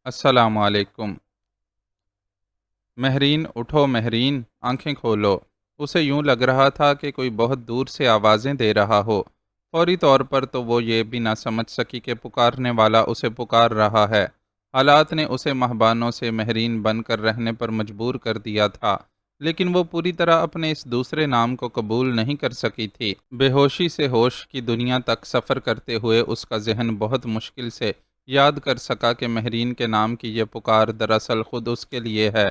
السلام علیکم۔ مہرین اٹھو مہرین، آنکھیں کھولو۔ اسے یوں لگ رہا تھا کہ کوئی بہت دور سے آوازیں دے رہا ہو۔ فوری طور پر تو وہ یہ بھی نہ سمجھ سکی کہ پکارنے والا اسے پکار رہا ہے۔ حالات نے اسے ماہبانوں سے مہرین بن کر رہنے پر مجبور کر دیا تھا، لیکن وہ پوری طرح اپنے اس دوسرے نام کو قبول نہیں کر سکی تھی۔ بے ہوشی سے ہوش کی دنیا تک سفر کرتے ہوئے اس کا ذہن بہت مشکل سے یاد کر سکا کہ مہرین کے نام کی یہ پکار دراصل خود اس کے لیے ہے۔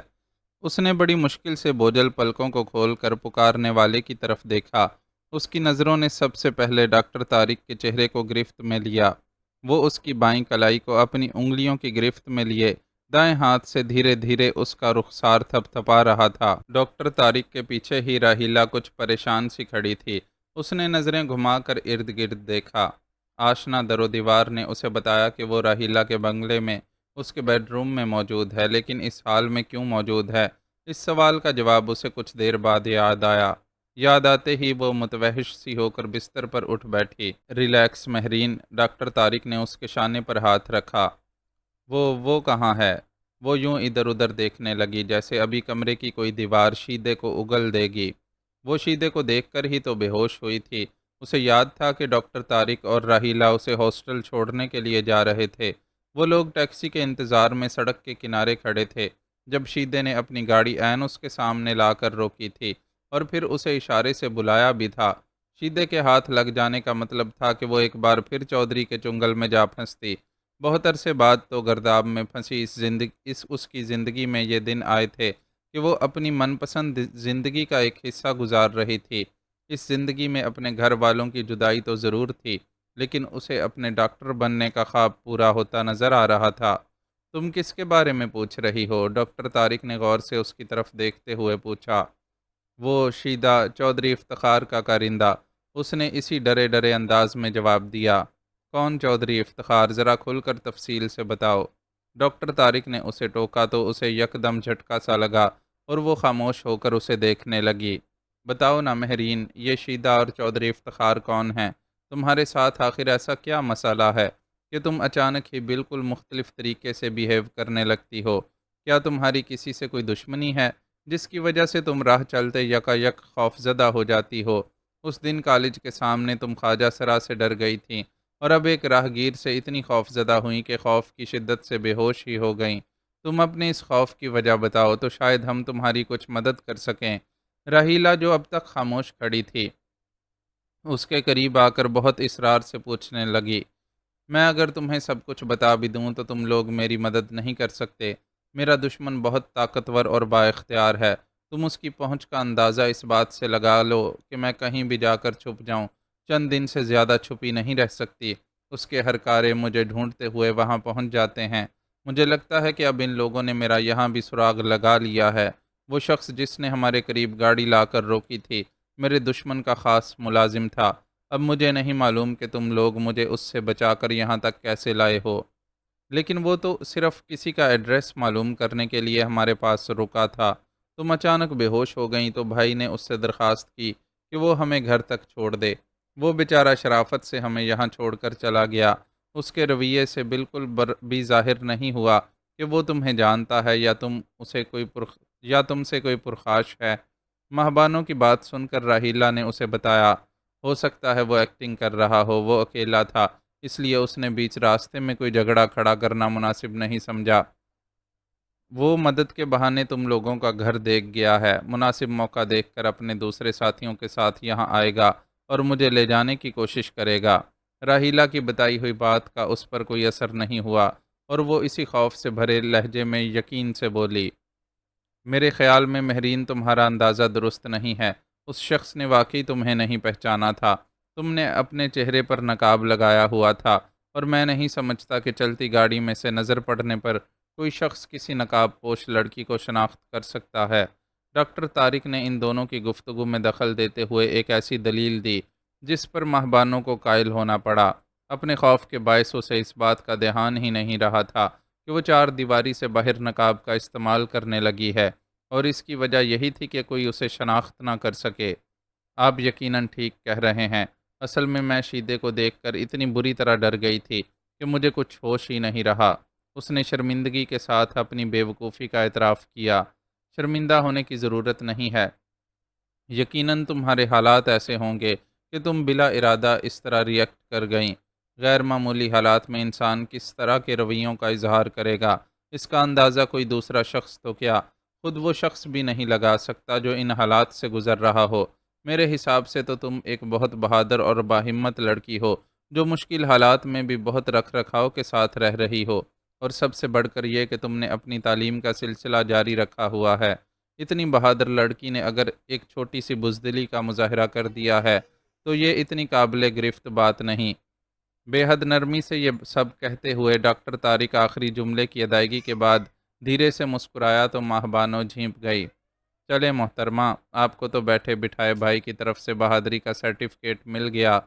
اس نے بڑی مشکل سے بوجھل پلکوں کو کھول کر پکارنے والے کی طرف دیکھا۔ اس کی نظروں نے سب سے پہلے ڈاکٹر طارق کے چہرے کو گرفت میں لیا۔ وہ اس کی بائیں کلائی کو اپنی انگلیوں کی گرفت میں لیے دائیں ہاتھ سے دھیرے دھیرے اس کا رخسار تھپ تھپا رہا تھا۔ ڈاکٹر طارق کے پیچھے ہی راہیلہ کچھ پریشان سی کھڑی تھی۔ اس نے نظریں گھما کر ارد گرد دیکھا۔ آشنا در و دیوار نے اسے بتایا کہ وہ راہیلہ کے بنگلے میں اس کے بیڈ روم میں موجود ہے، لیکن اس حال میں کیوں موجود ہے؟ اس سوال کا جواب اسے کچھ دیر بعد یاد آیا۔ یاد آتے ہی وہ متوحش سی ہو کر بستر پر اٹھ بیٹھی۔ ریلیکس مہرین، ڈاکٹر طارق نے اس کے شانے پر ہاتھ رکھا۔ وہ کہاں ہے؟ وہ یوں ادھر ادھر دیکھنے لگی جیسے ابھی کمرے کی کوئی دیوار شیدے کو اگل دے گی۔ وہ شیدے کو دیکھ کر ہی تو بے ہوش ہوئی تھی۔ اسے یاد تھا کہ ڈاکٹر طارق اور راہیلہ اسے ہاسٹل چھوڑنے کے لیے جا رہے تھے۔ وہ لوگ ٹیکسی کے انتظار میں سڑک کے کنارے کھڑے تھے جب شیدے نے اپنی گاڑی عین اس کے سامنے لا کر روکی تھی، اور پھر اسے اشارے سے بلایا بھی تھا۔ شیدے کے ہاتھ لگ جانے کا مطلب تھا کہ وہ ایک بار پھر چودھری کے چنگل میں جا پھنستی۔ بہت عرصے بعد تو گرداب میں پھنسی اس کی زندگی میں یہ دن آئے تھے کہ وہ اپنی من پسند زندگی کا ایک حصہ گزار رہی تھی۔ اس زندگی میں اپنے گھر والوں کی جدائی تو ضرور تھی، لیکن اسے اپنے ڈاکٹر بننے کا خواب پورا ہوتا نظر آ رہا تھا۔ تم کس کے بارے میں پوچھ رہی ہو؟ ڈاکٹر طارق نے غور سے اس کی طرف دیکھتے ہوئے پوچھا۔ وہ شیدہ، چودھری افتخار کا کارندہ، اس نے اسی ڈرے ڈرے انداز میں جواب دیا۔ کون چودھری افتخار؟ ذرا کھل کر تفصیل سے بتاؤ۔ ڈاکٹر طارق نے اسے ٹوکا تو اسے یکدم جھٹکا سا لگا اور وہ خاموش ہو کر اسے دیکھنے لگی۔ بتاؤ نا مہرین، یہ شیدہ اور چودھری افتخار کون ہیں؟ تمہارے ساتھ آخر ایسا کیا مسئلہ ہے کہ تم اچانک ہی بالکل مختلف طریقے سے بیہیو کرنے لگتی ہو؟ کیا تمہاری کسی سے کوئی دشمنی ہے جس کی وجہ سے تم راہ چلتے یکا خوف زدہ ہو جاتی ہو؟ اس دن کالج کے سامنے تم خواجہ سرا سے ڈر گئی تھیں، اور اب ایک راہگیر سے اتنی خوف زدہ ہوئیں کہ خوف کی شدت سے بے ہوش ہی ہو گئیں۔ تم اپنے اس خوف کی وجہ بتاؤ تو شاید ہم تمہاری کچھ مدد کر سکیں۔ راہیلہ، جو اب تک خاموش کھڑی تھی، اس کے قریب آ کر بہت اصرار سے پوچھنے لگی۔ میں اگر تمہیں سب کچھ بتا بھی دوں تو تم لوگ میری مدد نہیں کر سکتے۔ میرا دشمن بہت طاقتور اور با اختیار ہے۔ تم اس کی پہنچ کا اندازہ اس بات سے لگا لو کہ میں کہیں بھی جا کر چھپ جاؤں، چند دن سے زیادہ چھپی نہیں رہ سکتی۔ اس کے ہر کارے مجھے ڈھونڈتے ہوئے وہاں پہنچ جاتے ہیں۔ مجھے لگتا ہے کہ اب ان لوگوں نے میرا یہاں بھی سراغ لگا لیا ہے۔ وہ شخص جس نے ہمارے قریب گاڑی لا کر روکی تھی، میرے دشمن کا خاص ملازم تھا۔ اب مجھے نہیں معلوم کہ تم لوگ مجھے اس سے بچا کر یہاں تک کیسے لائے ہو، لیکن وہ تو صرف کسی کا ایڈریس معلوم کرنے کے لیے ہمارے پاس رکا تھا۔ تم اچانک بے ہوش ہو گئیں تو بھائی نے اس سے درخواست کی کہ وہ ہمیں گھر تک چھوڑ دے۔ وہ بیچارہ شرافت سے ہمیں یہاں چھوڑ کر چلا گیا۔ اس کے رویے سے بالکل بھی ظاہر نہیں ہوا کہ وہ تمہیں جانتا ہے یا تم سے کوئی پرخاش ہے۔ ماہبانوں کی بات سن کر راہیلہ نے اسے بتایا، ہو سکتا ہے وہ ایکٹنگ کر رہا ہو، وہ اکیلا تھا، اس لیے اس نے بیچ راستے میں کوئی جھگڑا کھڑا کرنا مناسب نہیں سمجھا۔ وہ مدد کے بہانے تم لوگوں کا گھر دیکھ گیا ہے، مناسب موقع دیکھ کر اپنے دوسرے ساتھیوں کے ساتھ یہاں آئے گا اور مجھے لے جانے کی کوشش کرے گا۔ راہیلہ کی بتائی ہوئی بات کا اس پر کوئی اثر نہیں ہوا اور وہ اسی خوف سے بھرے لہجے میں یقین سے بولی، میرے خیال میں مہرین تمہارا اندازہ درست نہیں ہے۔ اس شخص نے واقعی تمہیں نہیں پہچانا تھا۔ تم نے اپنے چہرے پر نقاب لگایا ہوا تھا، اور میں نہیں سمجھتا کہ چلتی گاڑی میں سے نظر پڑنے پر کوئی شخص کسی نقاب پوش لڑکی کو شناخت کر سکتا ہے۔ ڈاکٹر طارق نے ان دونوں کی گفتگو میں دخل دیتے ہوئے ایک ایسی دلیل دی جس پر ماہبانوں کو قائل ہونا پڑا۔ اپنے خوف کے باعث اسے اس بات کا دھیان ہی نہیں رہا تھا کہ وہ چار دیواری سے باہر نقاب کا استعمال کرنے لگی ہے، اور اس کی وجہ یہی تھی کہ کوئی اسے شناخت نہ کر سکے۔ آپ یقیناً ٹھیک کہہ رہے ہیں۔ اصل میں شیدے کو دیکھ کر اتنی بری طرح ڈر گئی تھی کہ مجھے کچھ ہوش ہی نہیں رہا۔ اس نے شرمندگی کے ساتھ اپنی بیوقوفی کا اعتراف کیا۔ شرمندہ ہونے کی ضرورت نہیں ہے، یقیناً تمہارے حالات ایسے ہوں گے کہ تم بلا ارادہ اس طرح ریئیکٹ کر گئیں۔ غیر معمولی حالات میں انسان کس طرح کے رویوں کا اظہار کرے گا، اس کا اندازہ کوئی دوسرا شخص تو کیا، خود وہ شخص بھی نہیں لگا سکتا جو ان حالات سے گزر رہا ہو۔ میرے حساب سے تو تم ایک بہت بہادر اور باہمت لڑکی ہو، جو مشکل حالات میں بھی بہت رکھ رکھاؤ کے ساتھ رہ رہی ہو، اور سب سے بڑھ کر یہ کہ تم نے اپنی تعلیم کا سلسلہ جاری رکھا ہوا ہے۔ اتنی بہادر لڑکی نے اگر ایک چھوٹی سی بزدلی کا مظاہرہ کر دیا ہے تو یہ اتنی قابل گرفت بات نہیں۔ بے حد نرمی سے یہ سب کہتے ہوئے ڈاکٹر طارق آخری جملے کی ادائیگی کے بعد دھیرے سے مسکرایا تو ماہ بانو جھینپ گئی۔ چلے محترمہ، آپ کو تو بیٹھے بٹھائے بھائی کی طرف سے بہادری کا سرٹیفکیٹ مل گیا،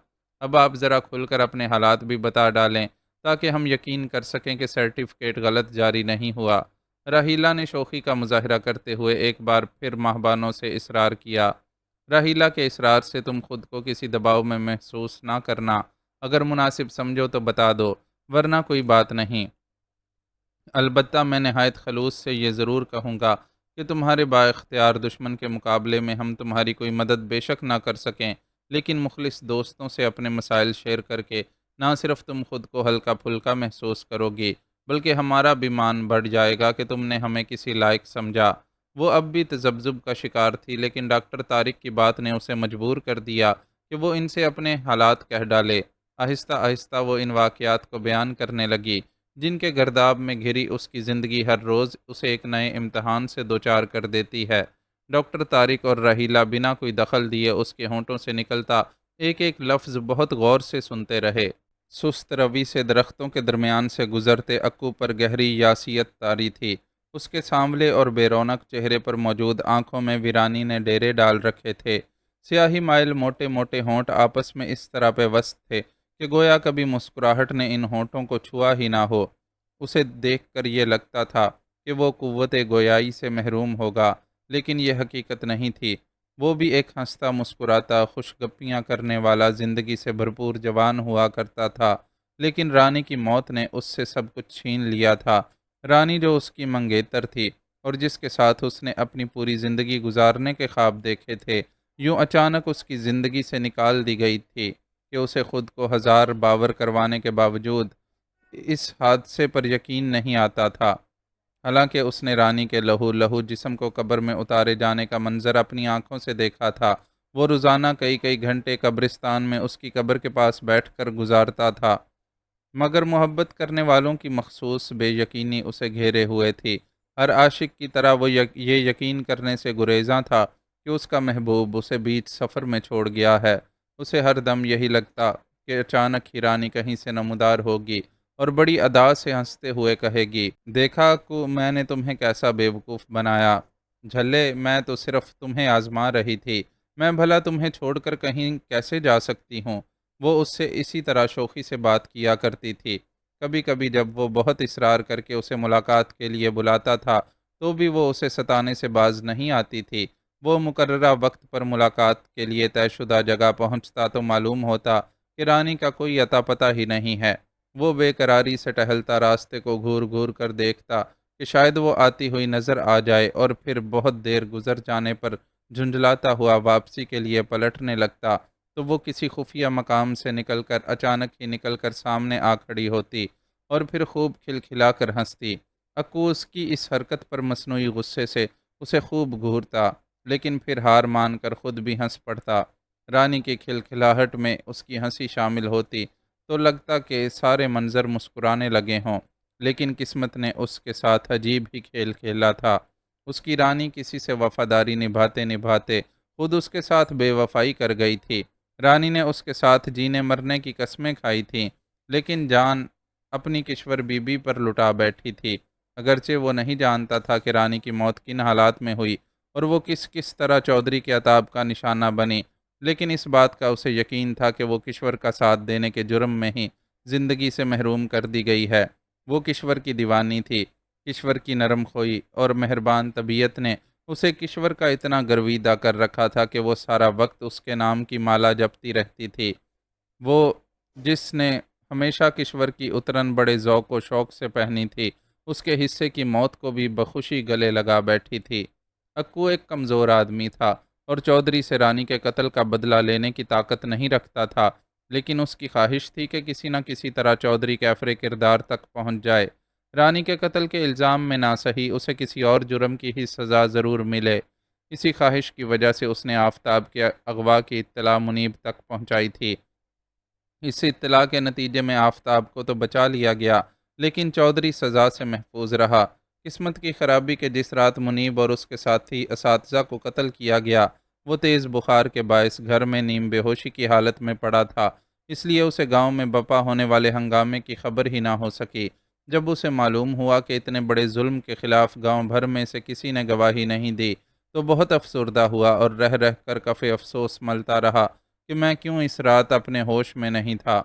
اب آپ ذرا کھل کر اپنے حالات بھی بتا ڈالیں تاکہ ہم یقین کر سکیں کہ سرٹیفکیٹ غلط جاری نہیں ہوا۔ راہیلہ نے شوخی کا مظاہرہ کرتے ہوئے ایک بار پھر ماہبانوں سے اصرار کیا۔ راہیلہ کے اصرار سے تم خود کو کسی دباؤ میں محسوس نہ کرنا، اگر مناسب سمجھو تو بتا دو، ورنہ کوئی بات نہیں۔ البتہ میں نہایت خلوص سے یہ ضرور کہوں گا کہ تمہارے با اختیار دشمن کے مقابلے میں ہم تمہاری کوئی مدد بے شک نہ کر سکیں، لیکن مخلص دوستوں سے اپنے مسائل شیئر کر کے نہ صرف تم خود کو ہلکا پھلکا محسوس کرو گی، بلکہ ہمارا بھی مان بڑھ جائے گا کہ تم نے ہمیں کسی لائق سمجھا۔ وہ اب بھی تذبذب کا شکار تھی، لیکن ڈاکٹر طارق کی بات نے اسے مجبور کر دیا کہ وہ ان سے اپنے حالات کہہ ڈالے۔ آہستہ آہستہ وہ ان واقعات کو بیان کرنے لگی جن کے گرداب میں گھری اس کی زندگی ہر روز اسے ایک نئے امتحان سے دوچار کر دیتی ہے۔ ڈاکٹر طارق اور راہیلہ بنا کوئی دخل دیے اس کے ہونٹوں سے نکلتا ایک ایک لفظ بہت غور سے سنتے رہے۔ سست روی سے درختوں کے درمیان سے گزرتے اکو پر گہری یاسیت طاری تھی۔ اس کے سانولے اور بے رونق چہرے پر موجود آنکھوں میں ویرانی نے ڈیرے ڈال رکھے تھے۔ سیاہی مائل موٹے موٹے ہونٹ آپس میں اس طرح پیوست تھے کہ گویا کبھی مسکراہٹ نے ان ہونٹوں کو چھوا ہی نہ ہو۔ اسے دیکھ کر یہ لگتا تھا کہ وہ قوت گویائی سے محروم ہوگا، لیکن یہ حقیقت نہیں تھی۔ وہ بھی ایک ہنستا مسکراتا خوش گپیاں کرنے والا زندگی سے بھرپور جوان ہوا کرتا تھا، لیکن رانی کی موت نے اس سے سب کچھ چھین لیا تھا۔ رانی جو اس کی منگیتر تھی اور جس کے ساتھ اس نے اپنی پوری زندگی گزارنے کے خواب دیکھے تھے، یوں اچانک اس کی زندگی سے نکال دی گئی تھی کہ اسے خود کو ہزار باور کروانے کے باوجود اس حادثے پر یقین نہیں آتا تھا۔ حالانکہ اس نے رانی کے لہو لہو جسم کو قبر میں اتارے جانے کا منظر اپنی آنکھوں سے دیکھا تھا۔ وہ روزانہ کئی کئی گھنٹے قبرستان میں اس کی قبر کے پاس بیٹھ کر گزارتا تھا، مگر محبت کرنے والوں کی مخصوص بے یقینی اسے گھیرے ہوئے تھی۔ ہر عاشق کی طرح وہ یہ یقین کرنے سے گریزاں تھا کہ اس کا محبوب اسے بیچ سفر میں چھوڑ گیا ہے۔ اسے ہر دم یہی لگتا کہ اچانک ہی رانی کہیں سے نمودار ہوگی اور بڑی ادا سے ہنستے ہوئے کہے گی، دیکھا کو میں نے تمہیں کیسا بیوقوف بنایا جھلے، میں تو صرف تمہیں آزما رہی تھی، میں بھلا تمہیں چھوڑ کر کہیں کیسے جا سکتی ہوں۔ وہ اس سے اسی طرح شوخی سے بات کیا کرتی تھی۔ کبھی کبھی جب وہ بہت اصرار کر کے اسے ملاقات کے لیے بلاتا تھا تو بھی وہ اسے ستانے سے باز نہیں آتی تھی۔ وہ مقررہ وقت پر ملاقات کے لیے طے شدہ جگہ پہنچتا تو معلوم ہوتا کہ رانی کا کوئی اتا پتہ ہی نہیں ہے۔ وہ بے قراری سے ٹہلتا راستے کو گھور گھور کر دیکھتا کہ شاید وہ آتی ہوئی نظر آ جائے، اور پھر بہت دیر گزر جانے پر جھنجھلاتا ہوا واپسی کے لیے پلٹنے لگتا تو وہ کسی خفیہ مقام سے نکل کر اچانک ہی نکل کر سامنے آ کھڑی ہوتی اور پھر خوب کھلکھلا کر ہنستی۔ اکو اس کی اس حرکت پر مصنوعی غصے سے اسے خوب گھورتا، لیکن پھر ہار مان کر خود بھی ہنس پڑتا۔ رانی کی کھلکھلاہٹ میں اس کی ہنسی شامل ہوتی تو لگتا کہ سارے منظر مسکرانے لگے ہوں، لیکن قسمت نے اس کے ساتھ عجیب ہی کھیل کھیلا تھا۔ اس کی رانی کسی سے وفاداری نبھاتے نبھاتے خود اس کے ساتھ بے وفائی کر گئی تھی۔ رانی نے اس کے ساتھ جینے مرنے کی قسمیں کھائی تھیں، لیکن جان اپنی کشور بی بی پر لٹا بیٹھی تھی۔ اگرچہ وہ نہیں جانتا تھا کہ رانی کی موت کن حالات میں ہوئی اور وہ کس کس طرح چودھری کے عتاب کا نشانہ بنی، لیکن اس بات کا اسے یقین تھا کہ وہ کشور کا ساتھ دینے کے جرم میں ہی زندگی سے محروم کر دی گئی ہے۔ وہ کشور کی دیوانی تھی۔ کشور کی نرم خوئی اور مہربان طبیعت نے اسے کشور کا اتنا گرویدہ کر رکھا تھا کہ وہ سارا وقت اس کے نام کی مالا جپتی رہتی تھی۔ وہ جس نے ہمیشہ کشور کی اترن بڑے ذوق و شوق سے پہنی تھی، اس کے حصے کی موت کو بھی بخوشی گلے لگا بیٹھی تھی۔ اکو ایک کمزور آدمی تھا اور چودھری سے رانی کے قتل کا بدلہ لینے کی طاقت نہیں رکھتا تھا، لیکن اس کی خواہش تھی کہ کسی نہ کسی طرح چودھری کیفر کردار تک پہنچ جائے۔ رانی کے قتل کے الزام میں نہ صحیح، اسے کسی اور جرم کی ہی سزا ضرور ملے۔ اسی خواہش کی وجہ سے اس نے آفتاب کے اغوا کی اطلاع منیب تک پہنچائی تھی۔ اس اطلاع کے نتیجے میں آفتاب کو تو بچا لیا گیا، لیکن چودھری سزا سے محفوظ رہا۔ قسمت کی خرابی کہ جس رات منیب اور اس کے ساتھی اساتذہ کو قتل کیا گیا، وہ تیز بخار کے باعث گھر میں نیم بے ہوشی کی حالت میں پڑا تھا، اس لیے اسے گاؤں میں بپا ہونے والے ہنگامے کی خبر ہی نہ ہو سکی۔ جب اسے معلوم ہوا کہ اتنے بڑے ظلم کے خلاف گاؤں بھر میں سے کسی نے گواہی نہیں دی، تو بہت افسردہ ہوا اور رہ رہ کر کف افسوس ملتا رہا کہ میں کیوں اس رات اپنے ہوش میں نہیں تھا۔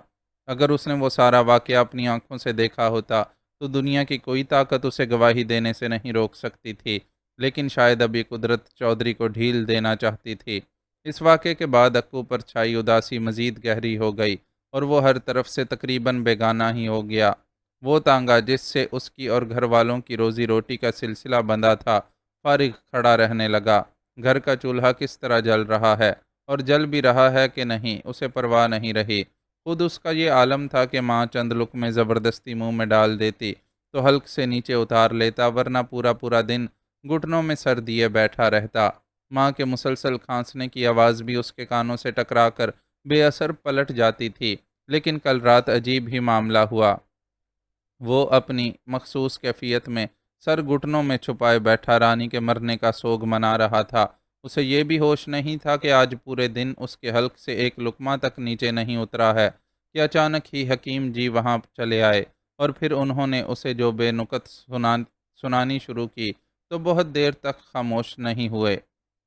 اگر اس نے وہ سارا واقعہ اپنی آنکھوں سے دیکھا ہوتا تو دنیا کی کوئی طاقت اسے گواہی دینے سے نہیں روک سکتی تھی، لیکن شاید ابھی قدرت چودھری کو ڈھیل دینا چاہتی تھی۔ اس واقعے کے بعد اکو پر چھائی اداسی مزید گہری ہو گئی اور وہ ہر طرف سے تقریباً بیگانہ ہی ہو گیا۔ وہ تانگا جس سے اس کی اور گھر والوں کی روزی روٹی کا سلسلہ بندھا تھا، فارغ کھڑا رہنے لگا۔ گھر کا چولہا کس طرح جل رہا ہے اور جل بھی رہا ہے کہ نہیں، اسے پرواہ نہیں رہی۔ خود اس کا یہ عالم تھا کہ ماں چند لقمے زبردستی منہ میں ڈال دیتی تو حلق سے نیچے اتار لیتا، ورنہ پورا پورا دن گھٹنوں میں سر دیے بیٹھا رہتا۔ ماں کے مسلسل کھانسنے کی آواز بھی اس کے کانوں سے ٹکرا کر بے اثر پلٹ جاتی تھی، لیکن کل رات عجیب ہی معاملہ ہوا۔ وہ اپنی مخصوص کیفیت میں سر گھٹنوں میں چھپائے بیٹھا رانی کے مرنے کا سوگ منا رہا تھا۔ اسے یہ بھی ہوش نہیں تھا کہ آج پورے دن اس کے حلق سے ایک لقمہ تک نیچے نہیں اترا ہے کہ اچانک ہی حکیم جی وہاں چلے آئے، اور پھر انہوں نے اسے جو بے نکت سنانی شروع کی تو بہت دیر تک خاموش نہیں ہوئے۔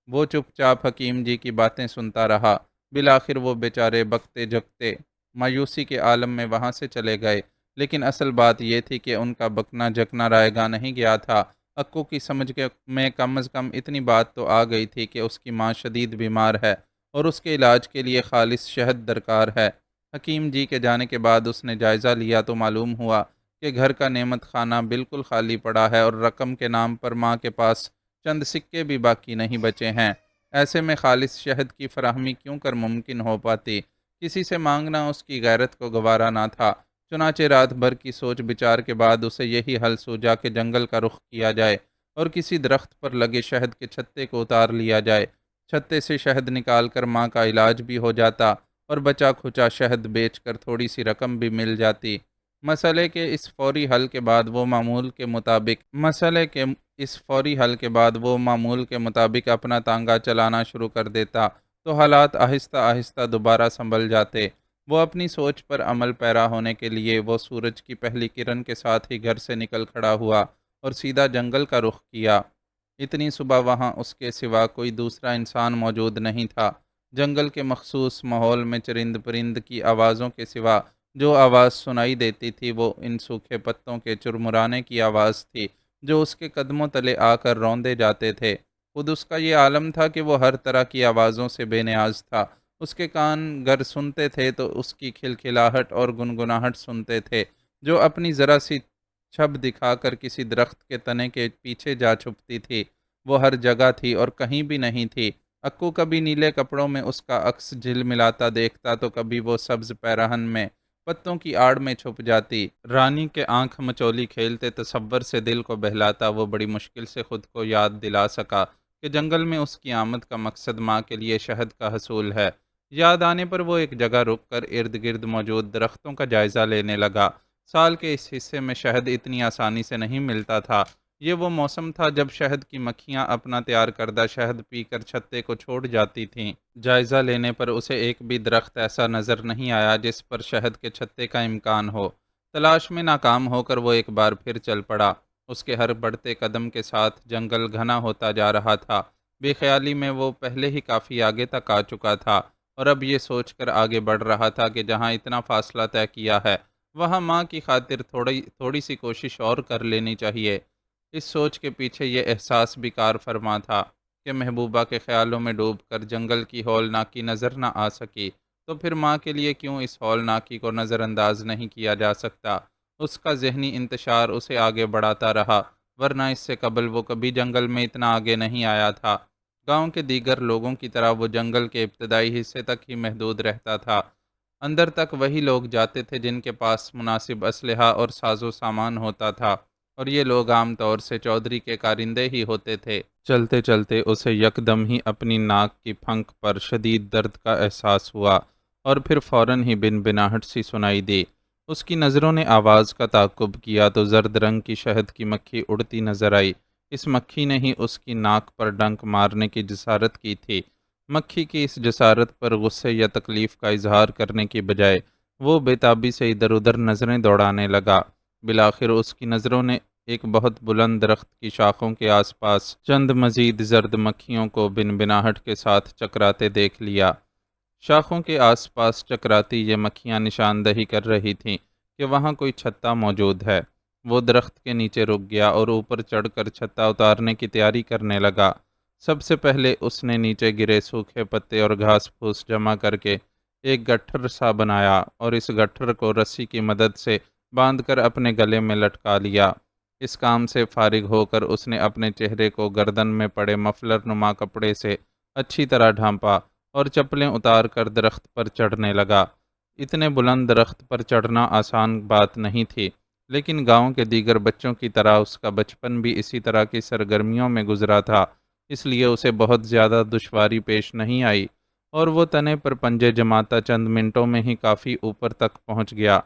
وہ چپ چاپ حکیم جی کی باتیں سنتا رہا۔ بالآخر وہ بیچارے بکتے جگتے مایوسی کے عالم میں وہاں سے چلے گئے، لیکن اصل بات یہ تھی کہ ان کا بکنا جگنا رائے گاں نہیں گیا تھا۔ اکو کی سمجھ میں کم از کم اتنی بات تو آ گئی تھی کہ اس کی ماں شدید بیمار ہے اور اس کے علاج کے لیے خالص شہد درکار ہے۔ حکیم جی کے جانے کے بعد اس نے جائزہ لیا تو معلوم ہوا کہ گھر کا نعمت خانہ بالکل خالی پڑا ہے اور رقم کے نام پر ماں کے پاس چند سکے بھی باقی نہیں بچے ہیں۔ ایسے میں خالص شہد کی فراہمی کیوں کر ممکن ہو پاتی؟ کسی سے مانگنا اس کی غیرت کو گوارا نہ تھا۔ چنانچہ رات بھر کی سوچ بچار کے بعد اسے یہی حل سوجا کہ جنگل کا رخ کیا جائے اور کسی درخت پر لگے شہد کے چھتے کو اتار لیا جائے۔ چھتے سے شہد نکال کر ماں کا علاج بھی ہو جاتا اور بچا کھچا شہد بیچ کر تھوڑی سی رقم بھی مل جاتی۔ مسئلے کے اس فوری حل کے بعد وہ معمول کے مطابق اپنا تانگا چلانا شروع کر دیتا تو حالات آہستہ آہستہ دوبارہ سنبھل جاتے۔ وہ اپنی سوچ پر عمل پیرا ہونے کے لیے وہ سورج کی پہلی کرن کے ساتھ ہی گھر سے نکل کھڑا ہوا اور سیدھا جنگل کا رخ کیا۔ اتنی صبح وہاں اس کے سوا کوئی دوسرا انسان موجود نہیں تھا۔ جنگل کے مخصوص ماحول میں چرند پرند کی آوازوں کے سوا جو آواز سنائی دیتی تھی وہ ان سوکھے پتوں کے چرمرانے کی آواز تھی جو اس کے قدموں تلے آ کر روندے جاتے تھے۔ خود اس کا یہ عالم تھا کہ وہ ہر طرح کی آوازوں سے بے نیاز تھا۔ اس کے کان گر سنتے تھے تو اس کی کھلکھلاہٹ اور گنگناہٹ سنتے تھے جو اپنی ذرا سی چھب دکھا کر کسی درخت کے تنے کے پیچھے جا چھپتی تھی۔ وہ ہر جگہ تھی اور کہیں بھی نہیں تھی۔ اکو کبھی نیلے کپڑوں میں اس کا عکس جھلملاتا دیکھتا تو کبھی وہ سبز پیراہن میں پتوں کی آڑ میں چھپ جاتی۔ رانی کے آنکھ مچولی کھیلتے تصور سے دل کو بہلاتا وہ بڑی مشکل سے خود کو یاد دلا سکا کہ جنگل میں اس کی آمد کا مقصد ماں کے لیے شہد کا حصول ہے۔ یاد آنے پر وہ ایک جگہ رک کر ارد گرد موجود درختوں کا جائزہ لینے لگا۔ سال کے اس حصے میں شہد اتنی آسانی سے نہیں ملتا تھا۔ یہ وہ موسم تھا جب شہد کی مکھیاں اپنا تیار کردہ شہد پی کر چھتے کو چھوڑ جاتی تھیں۔ جائزہ لینے پر اسے ایک بھی درخت ایسا نظر نہیں آیا جس پر شہد کے چھتے کا امکان ہو۔ تلاش میں ناکام ہو کر وہ ایک بار پھر چل پڑا۔ اس کے ہر بڑھتے قدم کے ساتھ جنگل گھنا ہوتا جا رہا تھا۔ بے خیالی میں وہ پہلے ہی کافی آگے تک آ چکا تھا اور اب یہ سوچ کر آگے بڑھ رہا تھا کہ جہاں اتنا فاصلہ طے کیا ہے وہاں ماں کی خاطر تھوڑی سی کوشش اور کر لینی چاہیے۔ اس سوچ کے پیچھے یہ احساس بھی کار فرما تھا کہ محبوبہ کے خیالوں میں ڈوب کر جنگل کی ہولناکی نظر نہ آ سکی تو پھر ماں کے لیے کیوں اس ہولناکی کو نظر انداز نہیں کیا جا سکتا؟ اس کا ذہنی انتشار اسے آگے بڑھاتا رہا، ورنہ اس سے قبل وہ کبھی جنگل میں اتنا آگے نہیں آیا تھا۔ گاؤں کے دیگر لوگوں کی طرح وہ جنگل کے ابتدائی حصے تک ہی محدود رہتا تھا۔ اندر تک وہی لوگ جاتے تھے جن کے پاس مناسب اسلحہ اور ساز و سامان ہوتا تھا، اور یہ لوگ عام طور سے چودھری کے کارندے ہی ہوتے تھے۔ چلتے چلتے اسے یکدم ہی اپنی ناک کی پھنک پر شدید درد کا احساس ہوا، اور پھر فوراً ہی بنبناہٹ سی سنائی دی۔ اس کی نظروں نے آواز کا تعقب کیا تو زرد رنگ کی شہد کی مکھی اڑتی نظر آئی۔ اس مکھی نے ہی اس کی ناک پر ڈنک مارنے کی جسارت کی تھی۔ مکھی کی اس جسارت پر غصے یا تکلیف کا اظہار کرنے کی بجائے وہ بے تابی سے ادھر ادھر نظریں دوڑانے لگا۔ بالآخر اس کی نظروں نے ایک بہت بلند درخت کی شاخوں کے آس پاس چند مزید زرد مکھیوں کو بنبناہٹ کے ساتھ چکراتے دیکھ لیا۔ شاخوں کے آس پاس چکراتی یہ مکھیاں نشاندہی کر رہی تھیں کہ وہاں کوئی چھتا موجود ہے۔ وہ درخت کے نیچے رک گیا اور اوپر چڑھ کر چھتا اتارنے کی تیاری کرنے لگا۔ سب سے پہلے اس نے نیچے گرے سوکھے پتے اور گھاس پھوس جمع کر کے ایک گٹھر سا بنایا، اور اس گٹھر کو رسی کی مدد سے باندھ کر اپنے گلے میں لٹکا لیا۔ اس کام سے فارغ ہو کر اس نے اپنے چہرے کو گردن میں پڑے مفلر نما کپڑے سے اچھی طرح ڈھانپا اور چپلیں اتار کر درخت پر چڑھنے لگا۔ اتنے بلند درخت پر چڑھنا آسان بات نہیں تھی، لیکن گاؤں کے دیگر بچوں کی طرح اس کا بچپن بھی اسی طرح کی سرگرمیوں میں گزرا تھا، اس لیے اسے بہت زیادہ دشواری پیش نہیں آئی، اور وہ تنے پر پنجے جماتا چند منٹوں میں ہی کافی اوپر تک پہنچ گیا۔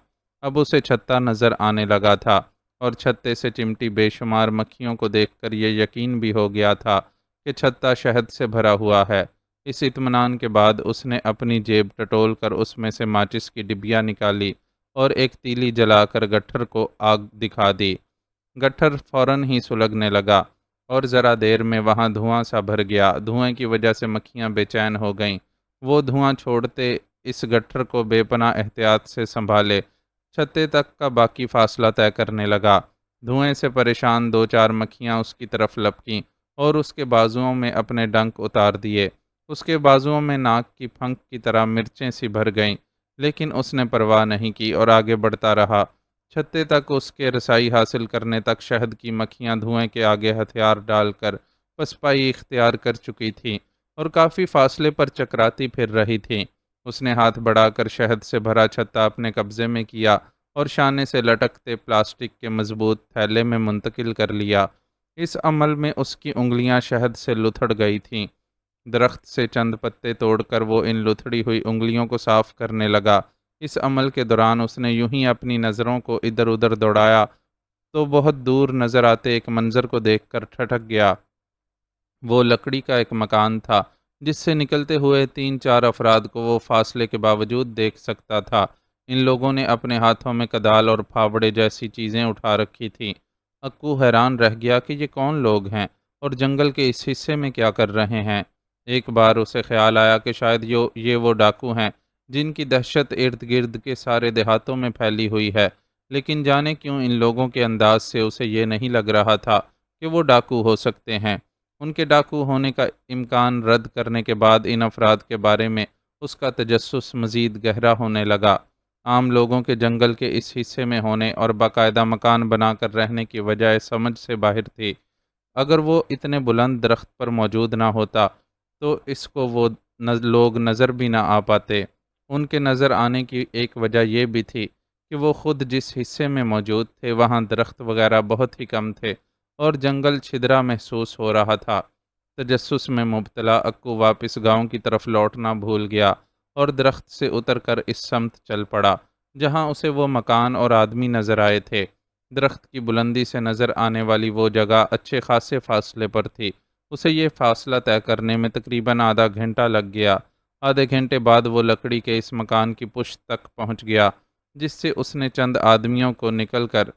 اب اسے چھتا نظر آنے لگا تھا، اور چھتے سے چمٹی بے شمار مکھیوں کو دیکھ کر یہ یقین بھی ہو گیا تھا کہ چھتا شہد سے بھرا ہوا ہے۔ اس اطمینان کے بعد اس نے اپنی جیب ٹٹول کر اس میں سے ماچس کی ڈبیا نکالی اور ایک تیلی جلا کر گٹھر کو آگ دکھا دی۔ گٹھر فوراً ہی سلگنے لگا، اور ذرا دیر میں وہاں دھواں سا بھر گیا۔ دھوئیں کی وجہ سے مکھیاں بے چین ہو گئیں۔ وہ دھواں چھوڑتے اس گٹھر کو بے پناہ احتیاط سے سنبھالے چھتے تک کا باقی فاصلہ طے کرنے لگا۔ دھوئیں سے پریشان دو چار مکھیاں اس کی طرف لپکیں اور اس کے بازوؤں میں اپنے ڈنک اتار دیے۔ اس کے بازوؤں میں ناک کی پھنک کی طرح مرچیں سی بھر گئیں، لیکن اس نے پرواہ نہیں کی اور آگے بڑھتا رہا۔ چھتے تک اس کے رسائی حاصل کرنے تک شہد کی مکھیاں دھوئیں کے آگے ہتھیار ڈال کر پسپائی اختیار کر چکی تھیں اور کافی فاصلے پر چکراتی پھر رہی تھیں۔ اس نے ہاتھ بڑھا کر شہد سے بھرا چھتا اپنے قبضے میں کیا اور شانے سے لٹکتے پلاسٹک کے مضبوط تھیلے میں منتقل کر لیا۔ اس عمل میں اس کی انگلیاں شہد سے لتھڑ گئی تھیں۔ درخت سے چند پتے توڑ کر وہ ان لتھڑی ہوئی انگلیوں کو صاف کرنے لگا۔ اس عمل کے دوران اس نے یوں ہی اپنی نظروں کو ادھر ادھر دوڑایا تو بہت دور نظر آتے ایک منظر کو دیکھ کر ٹھٹک گیا۔ وہ لکڑی کا ایک مکان تھا جس سے نکلتے ہوئے 3-4 افراد کو وہ فاصلے کے باوجود دیکھ سکتا تھا۔ ان لوگوں نے اپنے ہاتھوں میں کدال اور پھاوڑے جیسی چیزیں اٹھا رکھی تھیں۔ اکو حیران رہ گیا کہ یہ کون لوگ ہیں اور جنگل کے اس حصے میں کیا کر رہے ہیں۔ ایک بار اسے خیال آیا کہ شاید یہ وہ ڈاکو ہیں جن کی دہشت ارد گرد کے سارے دیہاتوں میں پھیلی ہوئی ہے، لیکن جانے کیوں ان لوگوں کے انداز سے اسے یہ نہیں لگ رہا تھا کہ وہ ڈاکو ہو سکتے ہیں۔ ان کے ڈاکو ہونے کا امکان رد کرنے کے بعد ان افراد کے بارے میں اس کا تجسس مزید گہرا ہونے لگا۔ عام لوگوں کے جنگل کے اس حصے میں ہونے اور باقاعدہ مکان بنا کر رہنے کی وجہ سمجھ سے باہر تھی۔ اگر وہ اتنے بلند درخت پر موجود نہ ہوتا تو اس کو وہ لوگ نظر بھی نہ آ پاتے۔ ان کے نظر آنے کی ایک وجہ یہ بھی تھی کہ وہ خود جس حصے میں موجود تھے وہاں درخت وغیرہ بہت ہی کم تھے اور جنگل چھدرا محسوس ہو رہا تھا۔ تجسس میں مبتلا اکو واپس گاؤں کی طرف لوٹنا بھول گیا اور درخت سے اتر کر اس سمت چل پڑا جہاں اسے وہ مکان اور آدمی نظر آئے تھے۔ درخت کی بلندی سے نظر آنے والی وہ جگہ اچھے خاصے فاصلے پر تھی۔ اسے یہ فاصلہ طے کرنے میں تقریباً آدھا گھنٹہ لگ گیا۔ آدھے گھنٹے بعد وہ لکڑی کے اس مکان کی پشت تک پہنچ گیا جس سے اس نے چند آدمیوں کو نکل کر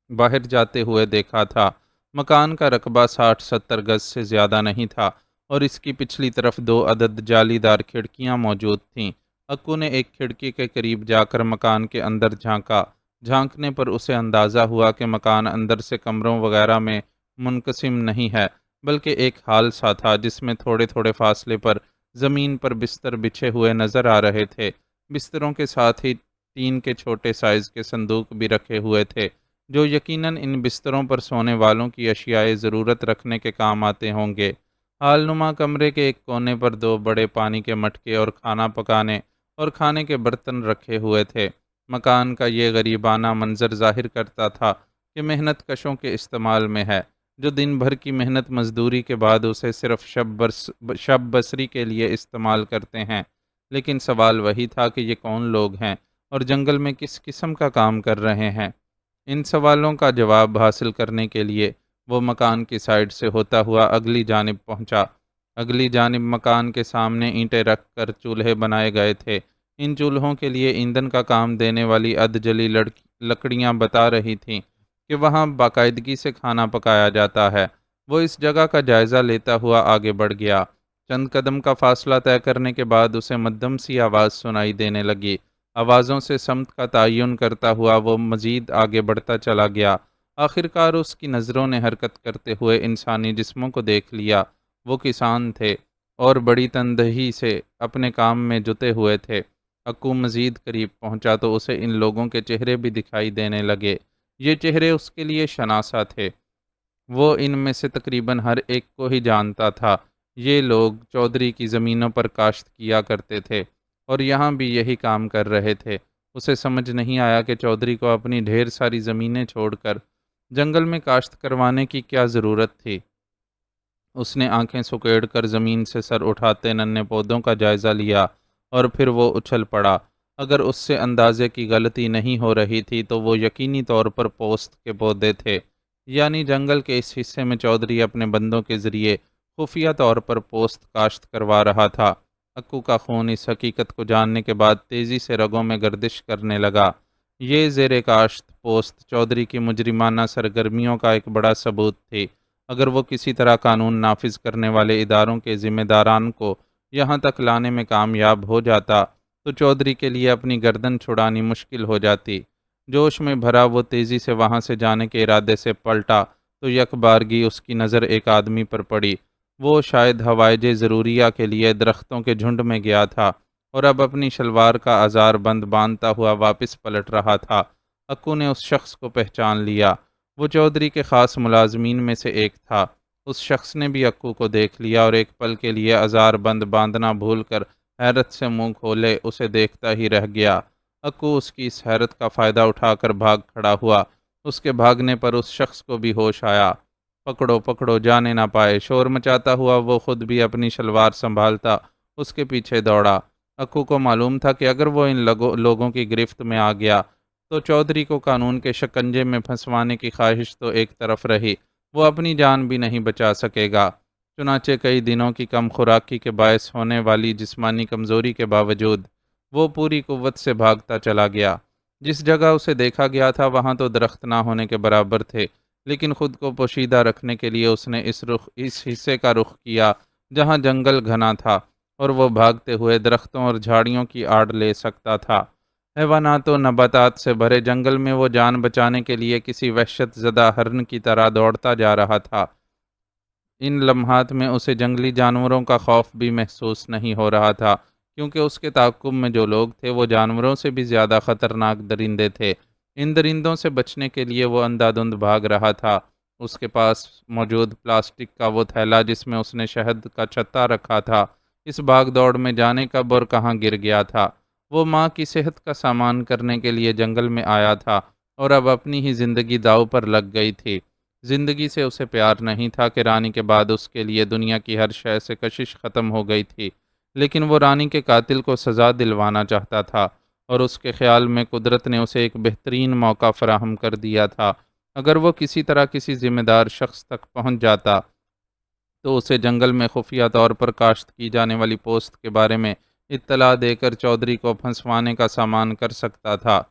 باہر جاتے ہوئے دیکھا تھا۔ مکان کا رقبہ 60-70 گز سے زیادہ نہیں تھا اور اس کی پچھلی طرف 2 عدد جالی دار کھڑکیاں موجود تھیں۔ اکو نے ایک کھڑکی کے قریب جا کر مکان کے اندر جھانکا۔ جھانکنے پر اسے اندازہ ہوا کہ مکان اندر سے کمروں وغیرہ میں منقسم نہیں ہے، بلکہ ایک ہال سا تھا جس میں تھوڑے تھوڑے فاصلے پر زمین پر بستر بچھے ہوئے نظر آ رہے تھے۔ بستروں کے ساتھ ہی ٹین کے چھوٹے سائز کے صندوق بھی رکھے ہوئے تھے، جو یقیناً ان بستروں پر سونے والوں کی اشیاء ضرورت رکھنے کے کام آتے ہوں گے۔ حال نما کمرے کے ایک کونے پر دو بڑے پانی کے مٹکے اور کھانا پکانے اور کھانے کے برتن رکھے ہوئے تھے۔ مکان کا یہ غریبانہ منظر ظاہر کرتا تھا کہ محنت کشوں کے استعمال میں ہے، جو دن بھر کی محنت مزدوری کے بعد اسے صرف شب بسری کے لیے استعمال کرتے ہیں۔ لیکن سوال وہی تھا کہ یہ کون لوگ ہیں اور جنگل میں کس قسم کا کام کر رہے ہیں؟ ان سوالوں کا جواب حاصل کرنے کے لیے وہ مکان کی سائڈ سے ہوتا ہوا اگلی جانب پہنچا۔ اگلی جانب مکان کے سامنے اینٹیں رکھ کر چولہے بنائے گئے تھے۔ ان چولہوں کے لیے ایندھن کا کام دینے والی ادھ جلی لکڑیاں بتا رہی تھیں کہ وہاں باقاعدگی سے کھانا پکایا جاتا ہے۔ وہ اس جگہ کا جائزہ لیتا ہوا آگے بڑھ گیا۔ چند قدم کا فاصلہ طے کرنے کے بعد اسے مدھم سی آواز سنائی دینے لگی۔ آوازوں سے سمت کا تعین کرتا ہوا وہ مزید آگے بڑھتا چلا گیا۔ آخر کار اس کی نظروں نے حرکت کرتے ہوئے انسانی جسموں کو دیکھ لیا۔ وہ کسان تھے اور بڑی تندہی سے اپنے کام میں جتے ہوئے تھے۔ اکو مزید قریب پہنچا تو اسے ان لوگوں کے چہرے بھی دکھائی دینے لگے۔ یہ چہرے اس کے لیے شناسا تھے۔ وہ ان میں سے تقریباً ہر ایک کو ہی جانتا تھا۔ یہ لوگ چودھری کی زمینوں پر کاشت کیا کرتے تھے اور یہاں بھی یہی کام کر رہے تھے۔ اسے سمجھ نہیں آیا کہ چودھری کو اپنی ڈھیر ساری زمینیں چھوڑ کر جنگل میں کاشت کروانے کی کیا ضرورت تھی۔ اس نے آنکھیں سکیڑ کر زمین سے سر اٹھاتے ننھے پودوں کا جائزہ لیا اور پھر وہ اچھل پڑا۔ اگر اس سے اندازے کی غلطی نہیں ہو رہی تھی تو وہ یقینی طور پر پوست کے پودے تھے، یعنی جنگل کے اس حصے میں چودھری اپنے بندوں کے ذریعے خفیہ طور پر پوست کاشت کروا رہا تھا۔ اکو کا خون اس حقیقت کو جاننے کے بعد تیزی سے رگوں میں گردش کرنے لگا۔ یہ زیر کاشت پوست چودھری کی مجرمانہ سرگرمیوں کا ایک بڑا ثبوت تھی۔ اگر وہ کسی طرح قانون نافذ کرنے والے اداروں کے ذمہ داران کو یہاں تک لانے میں کامیاب ہو جاتا تو چودھری کے لیے اپنی گردن چھڑانی مشکل ہو جاتی۔ جوش میں بھرا وہ تیزی سے وہاں سے جانے کے ارادے سے پلٹا تو یک بارگی اس کی نظر ایک آدمی پر پڑی۔ وہ شاید حوائج ضروریہ کے لیے درختوں کے جھنڈ میں گیا تھا اور اب اپنی شلوار کا ازار بند باندھتا ہوا واپس پلٹ رہا تھا۔ اکو نے اس شخص کو پہچان لیا۔ وہ چودھری کے خاص ملازمین میں سے ایک تھا۔ اس شخص نے بھی اکو کو دیکھ لیا اور ایک پل کے لیے ازار بند باندھنا بھول کر حیرت سے منہ کھولے اسے دیکھتا ہی رہ گیا۔ اکو اس کی اس حیرت کا فائدہ اٹھا کر بھاگ کھڑا ہوا۔ اس کے بھاگنے پر اس شخص کو بھی ہوش آیا۔ پکڑو پکڑو جانے نہ پائے، شور مچاتا ہوا وہ خود بھی اپنی شلوار سنبھالتا اس کے پیچھے دوڑا۔ اکو کو معلوم تھا کہ اگر وہ ان لوگوں کی گرفت میں آ گیا تو چودھری کو قانون کے شکنجے میں پھنسوانے کی خواہش تو ایک طرف رہی، وہ اپنی جان بھی نہیں بچا سکے گا۔ چنانچہ کئی دنوں کی کم خوراکی کے باعث ہونے والی جسمانی کمزوری کے باوجود وہ پوری قوت سے بھاگتا چلا گیا۔ جس جگہ اسے دیکھا گیا تھا وہاں تو درخت نہ ہونے کے برابر تھے، لیکن خود کو پوشیدہ رکھنے کے لیے اس نے اس حصے کا رخ کیا جہاں جنگل گھنا تھا اور وہ بھاگتے ہوئے درختوں اور جھاڑیوں کی آڑ لے سکتا تھا۔ حیوانات و نباتات سے بھرے جنگل میں وہ جان بچانے کے لیے کسی وحشت زدہ ہرن کی طرح دوڑتا جا رہا تھا۔ ان لمحات میں اسے جنگلی جانوروں کا خوف بھی محسوس نہیں ہو رہا تھا، کیونکہ اس کے تعاقب میں جو لوگ تھے وہ جانوروں سے بھی زیادہ خطرناک درندے تھے۔ ان درندوں سے بچنے کے لیے وہ اندھا دھند بھاگ رہا تھا۔ اس کے پاس موجود پلاسٹک کا وہ تھیلا جس میں اس نے شہد کا چھتا رکھا تھا، اس بھاگ دوڑ میں جانے کب اور کہاں گر گیا تھا۔ وہ ماں کی صحت کا سامان کرنے کے لیے جنگل میں آیا تھا اور اب اپنی ہی زندگی داؤ پر لگ گئی تھی۔ زندگی سے اسے پیار نہیں تھا کہ رانی کے بعد اس کے لیے دنیا کی ہر شے سے کشش ختم ہو گئی تھی، لیکن وہ رانی کے قاتل کو سزا دلوانا چاہتا تھا اور اس کے خیال میں قدرت نے اسے ایک بہترین موقع فراہم کر دیا تھا۔ اگر وہ کسی طرح کسی ذمہ دار شخص تک پہنچ جاتا تو اسے جنگل میں خفیہ طور پر کاشت کی جانے والی پوست کے بارے میں اطلاع دے کر چودھری کو پھنسوانے کا سامان کر سکتا تھا۔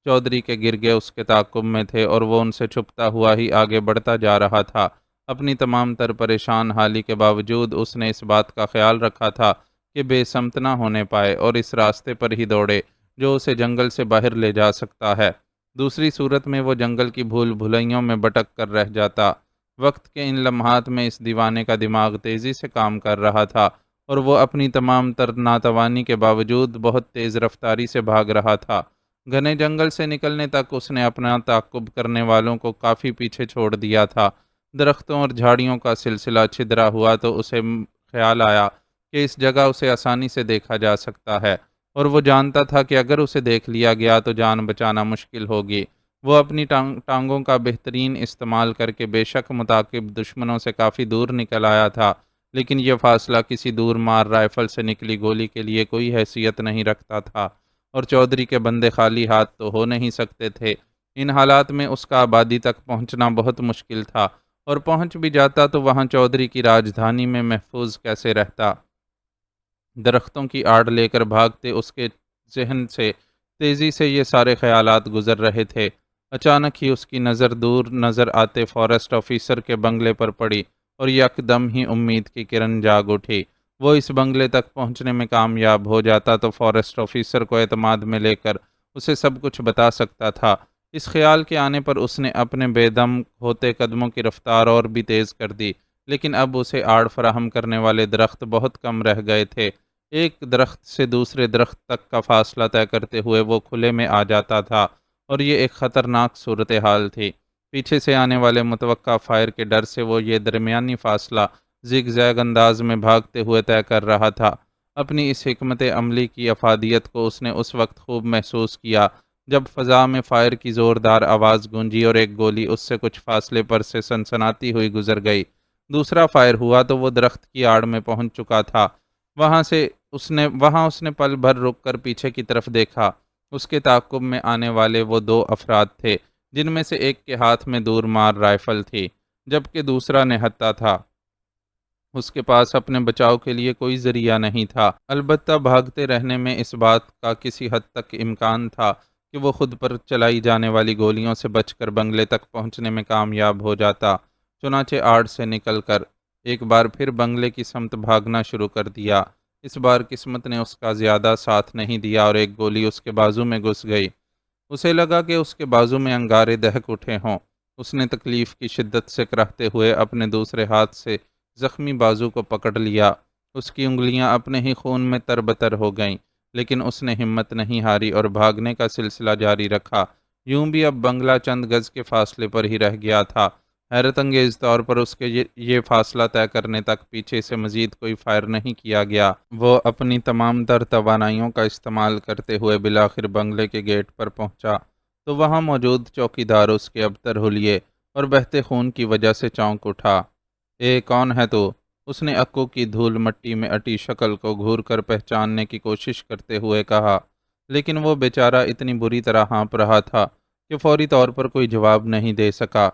چودھری کے گرگے اس کے تعاقب میں تھے اور وہ ان سے چھپتا ہوا ہی آگے بڑھتا جا رہا تھا۔ اپنی تمام تر پریشان حالی کے باوجود اس نے اس بات کا خیال رکھا تھا کہ بے سمت نہ ہونے پائے اور اس راستے پر ہی دوڑے جو اسے جنگل سے باہر لے جا سکتا ہے۔ دوسری صورت میں وہ جنگل کی بھول بھلائیوں میں بھٹک کر رہ جاتا۔ وقت کے ان لمحات میں اس دیوانے کا دماغ تیزی سے کام کر رہا تھا اور وہ اپنی تمام تر ناتوانی کے باوجود بہت تیز رفتاری سے بھاگ رہا تھا۔ گھنے جنگل سے نکلنے تک اس نے اپنا تعاقب کرنے والوں کو کافی پیچھے چھوڑ دیا تھا۔ درختوں اور جھاڑیوں کا سلسلہ چھدرا ہوا تو اسے خیال آیا کہ اس جگہ اسے آسانی سے دیکھا جا سکتا ہے، اور وہ جانتا تھا کہ اگر اسے دیکھ لیا گیا تو جان بچانا مشکل ہوگی۔ وہ اپنی ٹانگوں کا بہترین استعمال کر کے بے شک متعاقب دشمنوں سے کافی دور نکل آیا تھا، لیکن یہ فاصلہ کسی دور مار رائفل سے نکلی گولی کے لیے کوئی حیثیت نہیں رکھتا تھا، اور چودھری کے بندے خالی ہاتھ تو ہو نہیں سکتے تھے۔ ان حالات میں اس کا آبادی تک پہنچنا بہت مشکل تھا، اور پہنچ بھی جاتا تو وہاں چودھری کی راجدھانی میں محفوظ کیسے رہتا۔ درختوں کی آڑ لے کر بھاگتے اس کے ذہن سے تیزی سے یہ سارے خیالات گزر رہے تھے۔ اچانک ہی اس کی نظر دور نظر آتے فارسٹ آفیسر کے بنگلے پر پڑی، اور یکدم ہی امید کی کرن جاگ اٹھی۔ وہ اس بنگلے تک پہنچنے میں کامیاب ہو جاتا تو فارسٹ آفیسر کو اعتماد میں لے کر اسے سب کچھ بتا سکتا تھا۔ اس خیال کے آنے پر اس نے اپنے بے دم ہوتے قدموں کی رفتار اور بھی تیز کر دی، لیکن اب اسے آڑ فراہم کرنے والے درخت بہت کم رہ گئے تھے۔ ایک درخت سے دوسرے درخت تک کا فاصلہ طے کرتے ہوئے وہ کھلے میں آ جاتا تھا، اور یہ ایک خطرناک صورتحال تھی۔ پیچھے سے آنے والے متوقع فائر کے ڈر سے وہ یہ درمیانی فاصلہ زگ زیگ انداز میں بھاگتے ہوئے طے کر رہا تھا۔ اپنی اس حکمت عملی کی افادیت کو اس نے اس وقت خوب محسوس کیا جب فضا میں فائر کی زوردار آواز گونجی اور ایک گولی اس سے کچھ فاصلے پر سے سنسناتی ہوئی گزر گئی۔ دوسرا فائر ہوا تو وہ درخت کی آڑ میں پہنچ چکا تھا۔ وہاں اس نے پل بھر رک کر پیچھے کی طرف دیکھا۔ اس کے تعاقب میں آنے والے وہ دو افراد تھے، جن میں سے ایک کے ہاتھ میں دور مار رائفل تھی، جبکہ دوسرا نہتھا تھا۔ اس کے پاس اپنے بچاؤ کے لیے کوئی ذریعہ نہیں تھا، البتہ بھاگتے رہنے میں اس بات کا کسی حد تک امکان تھا کہ وہ خود پر چلائی جانے والی گولیوں سے بچ کر بنگلے تک پہنچنے میں کامیاب ہو جاتا۔ چنانچہ آڑ سے نکل کر ایک بار پھر بنگلے کی سمت بھاگنا شروع کر دیا۔ اس بار قسمت نے اس کا زیادہ ساتھ نہیں دیا اور ایک گولی اس کے بازو میں گھس گئی۔ اسے لگا کہ اس کے بازو میں انگارے دہک اٹھے ہوں۔ اس نے تکلیف کی شدت سے کراہتے ہوئے اپنے دوسرے ہاتھ سے زخمی بازو کو پکڑ لیا۔ اس کی انگلیاں اپنے ہی خون میں تربتر ہو گئیں، لیکن اس نے ہمت نہیں ہاری اور بھاگنے کا سلسلہ جاری رکھا۔ یوں بھی اب بنگلہ چند گز کے فاصلے پر ہی رہ گیا تھا۔ حیرت انگیز طور پر اس کے یہ فاصلہ طے کرنے تک پیچھے سے مزید کوئی فائر نہیں کیا گیا۔ وہ اپنی تمام تر توانائیوں کا استعمال کرتے ہوئے بالآخر بنگلے کے گیٹ پر پہنچا تو وہاں موجود چوکیدار اس کے ابتر حلیے اور بہتے خون کی وجہ سے چونک اٹھا۔ اے کون ہے تو؟ اس نے اکو کی دھول مٹی میں اٹی شکل کو گھور کر پہچاننے کی کوشش کرتے ہوئے کہا، لیکن وہ بیچارہ اتنی بری طرح ہانپ رہا تھا کہ فوری طور پر کوئی جواب نہیں دے سکا۔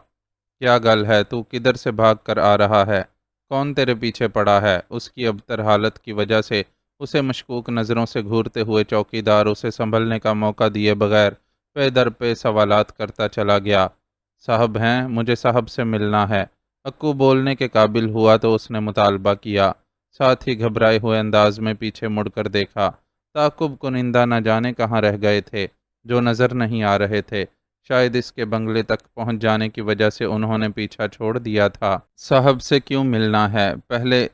کیا گل ہے؟ تو کدھر سے بھاگ کر آ رہا ہے؟ کون تیرے پیچھے پڑا ہے؟ اس کی ابتر حالت کی وجہ سے اسے مشکوک نظروں سے گھورتے ہوئے چوکیدار اسے سنبھلنے کا موقع دیے بغیر پے در پہ سوالات کرتا چلا گیا۔ صاحب ہیں، مجھے صاحب سے ملنا ہے۔ اکو بولنے کے قابل ہوا تو اس نے مطالبہ کیا، ساتھ ہی گھبرائے ہوئے انداز میں پیچھے مڑ کر دیکھا۔ تعقب کنندہ نہ جانے کہاں رہ گئے تھے، جو نظر نہیں آ رہے تھے۔ شاید اس کے بنگلے تک پہنچ جانے کی وجہ سے انہوں نے پیچھا چھوڑ دیا تھا۔ صاحب سے کیوں ملنا ہے؟ پہلے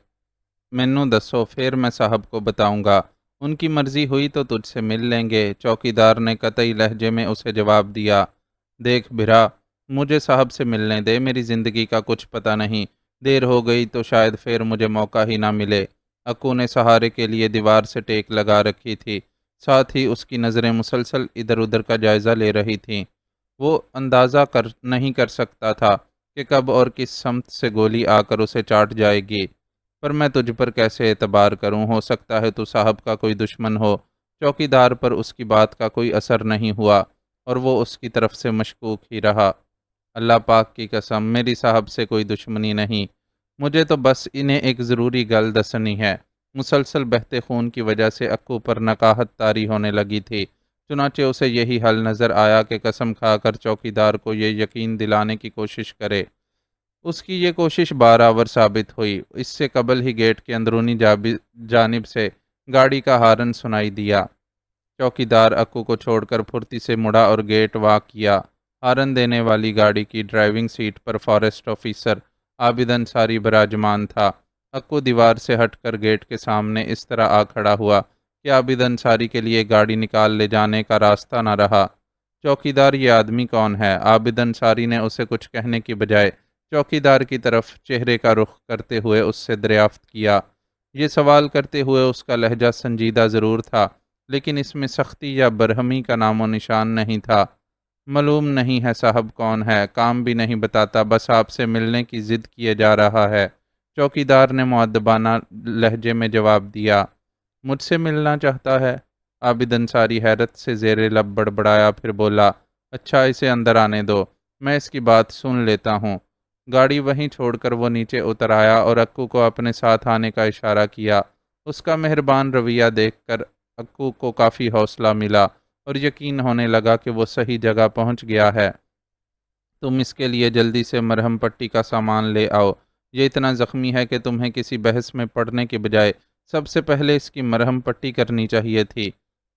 مینوں دسو، پھر میں صاحب کو بتاؤں گا۔ ان کی مرضی ہوئی تو تجھ سے مل لیں گے، چوکیدار نے قطعی لہجے میں اسے جواب دیا۔ دیکھ بھرا، مجھے صاحب سے ملنے دے، میری زندگی کا کچھ پتہ نہیں، دیر ہو گئی تو شاید پھر مجھے موقع ہی نہ ملے۔ اکو نے سہارے کے لیے دیوار سے ٹیک لگا رکھی تھی، ساتھ ہی اس کی نظریں مسلسل ادھر ادھر کا جائزہ لے رہی تھیں۔ وہ اندازہ نہیں کر سکتا تھا کہ کب اور کس سمت سے گولی آ کر اسے چاٹ جائے گی، پر میں تجھ پر کیسے اعتبار کروں؟ ہو سکتا ہے تو صاحب کا کوئی دشمن ہو۔ چوکیدار پر اس کی بات کا کوئی اثر نہیں ہوا اور وہ اس کی طرف سے مشکوک ہی رہا۔ اللہ پاک کی قسم، میری صاحب سے کوئی دشمنی نہیں، مجھے تو بس انہیں ایک ضروری گل دسنی ہے۔ مسلسل بہتے خون کی وجہ سے اکو پر نقاہت طاری ہونے لگی تھی، چنانچہ اسے یہی حل نظر آیا کہ قسم کھا کر چوکیدار کو یہ یقین دلانے کی کوشش کرے۔ اس کی یہ کوشش بارآور ثابت ہوئی۔ اس سے قبل ہی گیٹ کے اندرونی جانب سے گاڑی کا ہارن سنائی دیا۔ چوکیدار اکو کو چھوڑ کر پھرتی سے مڑا اور گیٹ واک کیا۔ ہارن دینے والی گاڑی کی ڈرائیونگ سیٹ پر فارسٹ آفیسر عابد انصاری براجمان تھا۔ اکو دیوار سے ہٹ کر گیٹ کے سامنے اس طرح آ کھڑا ہوا کہ عابد انصاری کے لیے گاڑی نکال لے جانے کا راستہ نہ رہا۔ چوکیدار، یہ آدمی کون ہے؟ عابد انصاری نے اسے کچھ کہنے کی بجائے چوکیدار کی طرف چہرے کا رخ کرتے ہوئے اس سے دریافت کیا۔ یہ سوال کرتے ہوئے اس کا لہجہ سنجیدہ ضرور تھا، لیکن اس میں سختی یا برہمی کا نام و نشان نہیں تھا۔ معلوم نہیں ہے صاحب کون ہے، کام بھی نہیں بتاتا، بس آپ سے ملنے کی ضد کیے جا رہا ہے، چوکیدار نے مؤدبانہ لہجے میں جواب دیا۔ مجھ سے ملنا چاہتا ہے؟ عابد انصاری حیرت سے زیر لب بڑبڑایا، پھر بولا، اچھا اسے اندر آنے دو، میں اس کی بات سن لیتا ہوں۔ گاڑی وہیں چھوڑ کر وہ نیچے اتر آیا اور اکو کو اپنے ساتھ آنے کا اشارہ کیا۔ اس کا مہربان رویہ دیکھ کر اکو کو کافی حوصلہ ملا اور یقین ہونے لگا کہ وہ صحیح جگہ پہنچ گیا ہے۔ تم اس کے لیے جلدی سے مرہم پٹی کا سامان لے آؤ، یہ اتنا زخمی ہے کہ تمہیں کسی بحث میں پڑنے کے بجائے سب سے پہلے اس کی مرہم پٹی کرنی چاہیے تھی۔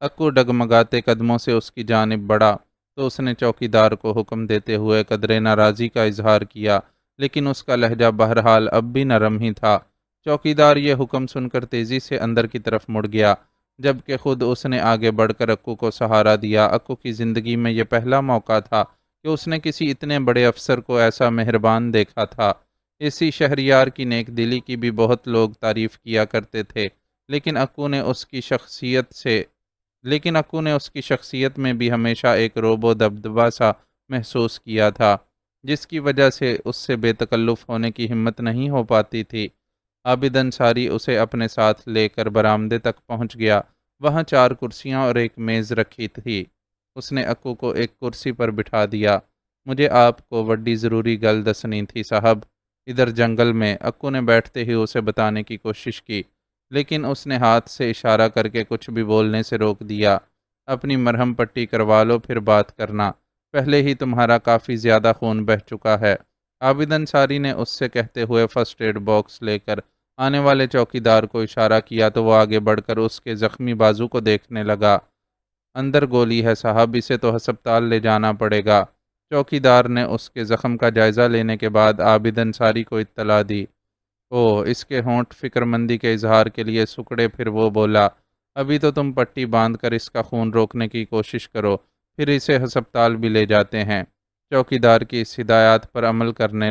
اکو ڈگمگاتے قدموں سے اس کی جانب بڑھا تو اس نے چوکیدار کو حکم دیتے ہوئے قدرے ناراضی کا اظہار کیا، لیکن اس کا لہجہ بہرحال اب بھی نرم ہی تھا۔ چوکیدار یہ حکم سن کر تیزی سے اندر کی طرف مڑ گیا، جبکہ خود اس نے آگے بڑھ کر اکو کو سہارا دیا۔ اکو کی زندگی میں یہ پہلا موقع تھا کہ اس نے کسی اتنے بڑے افسر کو ایسا مہربان دیکھا تھا۔ اسی شہریار کی نیک دلی کی بھی بہت لوگ تعریف کیا کرتے تھے، لیکن اکو نے اس کی شخصیت میں بھی ہمیشہ ایک رعب و دبدبہ سا محسوس کیا تھا، جس کی وجہ سے اس سے بے تکلف ہونے کی ہمت نہیں ہو پاتی تھی۔ عابد انصاری اسے اپنے ساتھ لے کر برآمدے تک پہنچ گیا۔ وہاں 4 کرسیاں اور ایک میز رکھی تھی۔ اس نے اکو کو ایک کرسی پر بٹھا دیا۔ مجھے آپ کو وڈی ضروری گل دسنی تھی صاحب، ادھر جنگل میں۔ اکو نے بیٹھتے ہی اسے بتانے کی کوشش کی، لیکن اس نے ہاتھ سے اشارہ کر کے کچھ بھی بولنے سے روک دیا۔ اپنی مرہم پٹی کروا لو پھر بات کرنا، پہلے ہی تمہارا کافی زیادہ خون بہہ چکا ہے۔ عابد انصاری نے اس سے کہتے ہوئے فرسٹ ایڈ باکس لے کر آنے والے چوکیدار کو اشارہ کیا تو وہ آگے بڑھ کر اس کے زخمی بازو کو دیکھنے لگا۔ اندر گولی ہے صاحب، اسے تو ہسپتال لے جانا پڑے گا۔ چوکیدار نے اس کے زخم کا جائزہ لینے کے بعد عابد انصاری کو اطلاع دی۔ اس کے ہونٹ فکر مندی کے اظہار کے لیے سکڑے، پھر وہ بولا، ابھی تو تم پٹی باندھ کر اس کا خون روکنے کی کوشش کرو، پھر اسے ہسپتال بھی لے جاتے ہیں۔ چوکیدار کی اس ہدایات پر عمل کرنے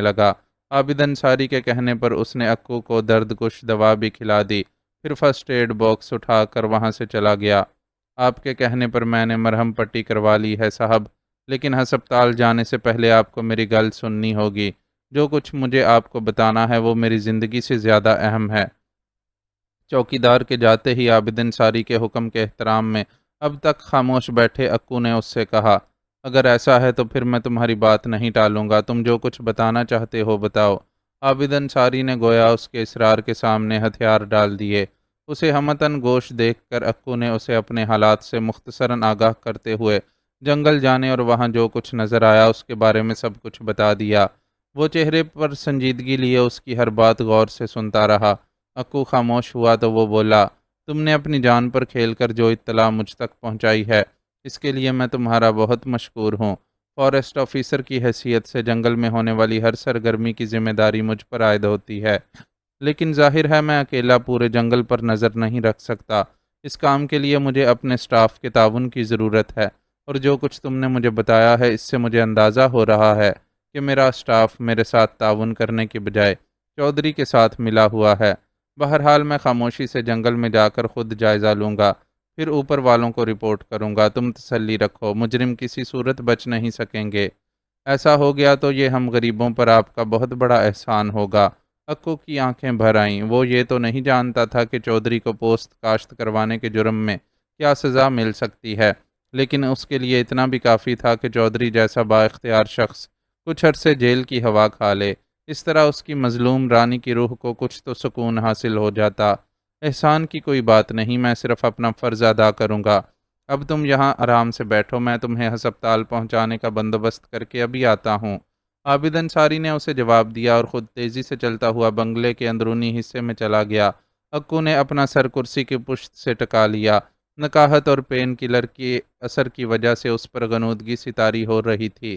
لگا۔ عابد انصاری کے کہنے پر اس نے اکو کو درد کش دوا بھی کھلا دی، پھر فرسٹ ایڈ باکس اٹھا کر وہاں سے چلا گیا۔ آپ کے کہنے پر میں نے مرہم پٹی کروا لی ہے صاحب، لیکن ہسپتال جانے سے پہلے آپ کو میری گل سننی ہوگی۔ جو کچھ مجھے آپ کو بتانا ہے وہ میری زندگی سے زیادہ اہم ہے۔ چوکیدار کے جاتے ہی عابد انصاری کے حکم کے احترام میں اب تک خاموش بیٹھے اکو نے اس سے کہا، اگر ایسا ہے تو پھر میں تمہاری بات نہیں ٹالوں گا، تم جو کچھ بتانا چاہتے ہو بتاؤ۔ عابد انصاری نے گویا اس کے اصرار کے سامنے ہتھیار ڈال دیے۔ اسے ہمتاً گوش دیکھ کر اکو نے اسے اپنے حالات سے مختصراً آگاہ کرتے ہوئے جنگل جانے اور وہاں جو کچھ نظر آیا اس کے بارے میں سب کچھ بتا دیا۔ وہ چہرے پر سنجیدگی لیے اس کی ہر بات غور سے سنتا رہا۔ اکو خاموش ہوا تو وہ بولا، تم نے اپنی جان پر کھیل کر جو اطلاع مجھ تک پہنچائی ہے اس کے لیے میں تمہارا بہت مشکور ہوں۔ فارسٹ آفیسر کی حیثیت سے جنگل میں ہونے والی ہر سرگرمی کی ذمہ داری مجھ پر عائد ہوتی ہے، لیکن ظاہر ہے میں اکیلا پورے جنگل پر نظر نہیں رکھ سکتا۔ اس کام کے لیے مجھے اپنے سٹاف کے تعاون کی ضرورت ہے، اور جو کچھ تم نے مجھے بتایا ہے اس سے مجھے اندازہ ہو رہا ہے کہ میرا سٹاف میرے ساتھ تعاون کرنے کے بجائے چودھری کے ساتھ ملا ہوا ہے۔ بہرحال میں خاموشی سے جنگل میں جا کر خود جائزہ لوں گا، پھر اوپر والوں کو رپورٹ کروں گا۔ تم تسلی رکھو، مجرم کسی صورت بچ نہیں سکیں گے۔ ایسا ہو گیا تو یہ ہم غریبوں پر آپ کا بہت بڑا احسان ہوگا۔ اکو کی آنکھیں بھر آئیں۔ وہ یہ تو نہیں جانتا تھا کہ چودھری کو پوست کاشت کروانے کے جرم میں کیا سزا مل سکتی ہے، لیکن اس کے لیے اتنا بھی کافی تھا کہ چودھری جیسا با اختیار شخص کچھ عرصے جیل کی ہوا کھا لے۔ اس طرح اس کی مظلوم رانی کی روح کو کچھ تو سکون حاصل ہو جاتا۔ احسان کی کوئی بات نہیں، میں صرف اپنا فرض ادا کروں گا۔ اب تم یہاں آرام سے بیٹھو، میں تمہیں ہسپتال پہنچانے کا بندوبست کر کے ابھی آتا ہوں۔ عابد انصاری نے اسے جواب دیا اور خود تیزی سے چلتا ہوا بنگلے کے اندرونی حصے میں چلا گیا۔ اکو نے اپنا سر کرسی کی پشت سے ٹکا لیا۔ نکاہت اور پین کلر کے اثر کی وجہ سے اس پر غنودگی سی طاری ہو رہی تھی۔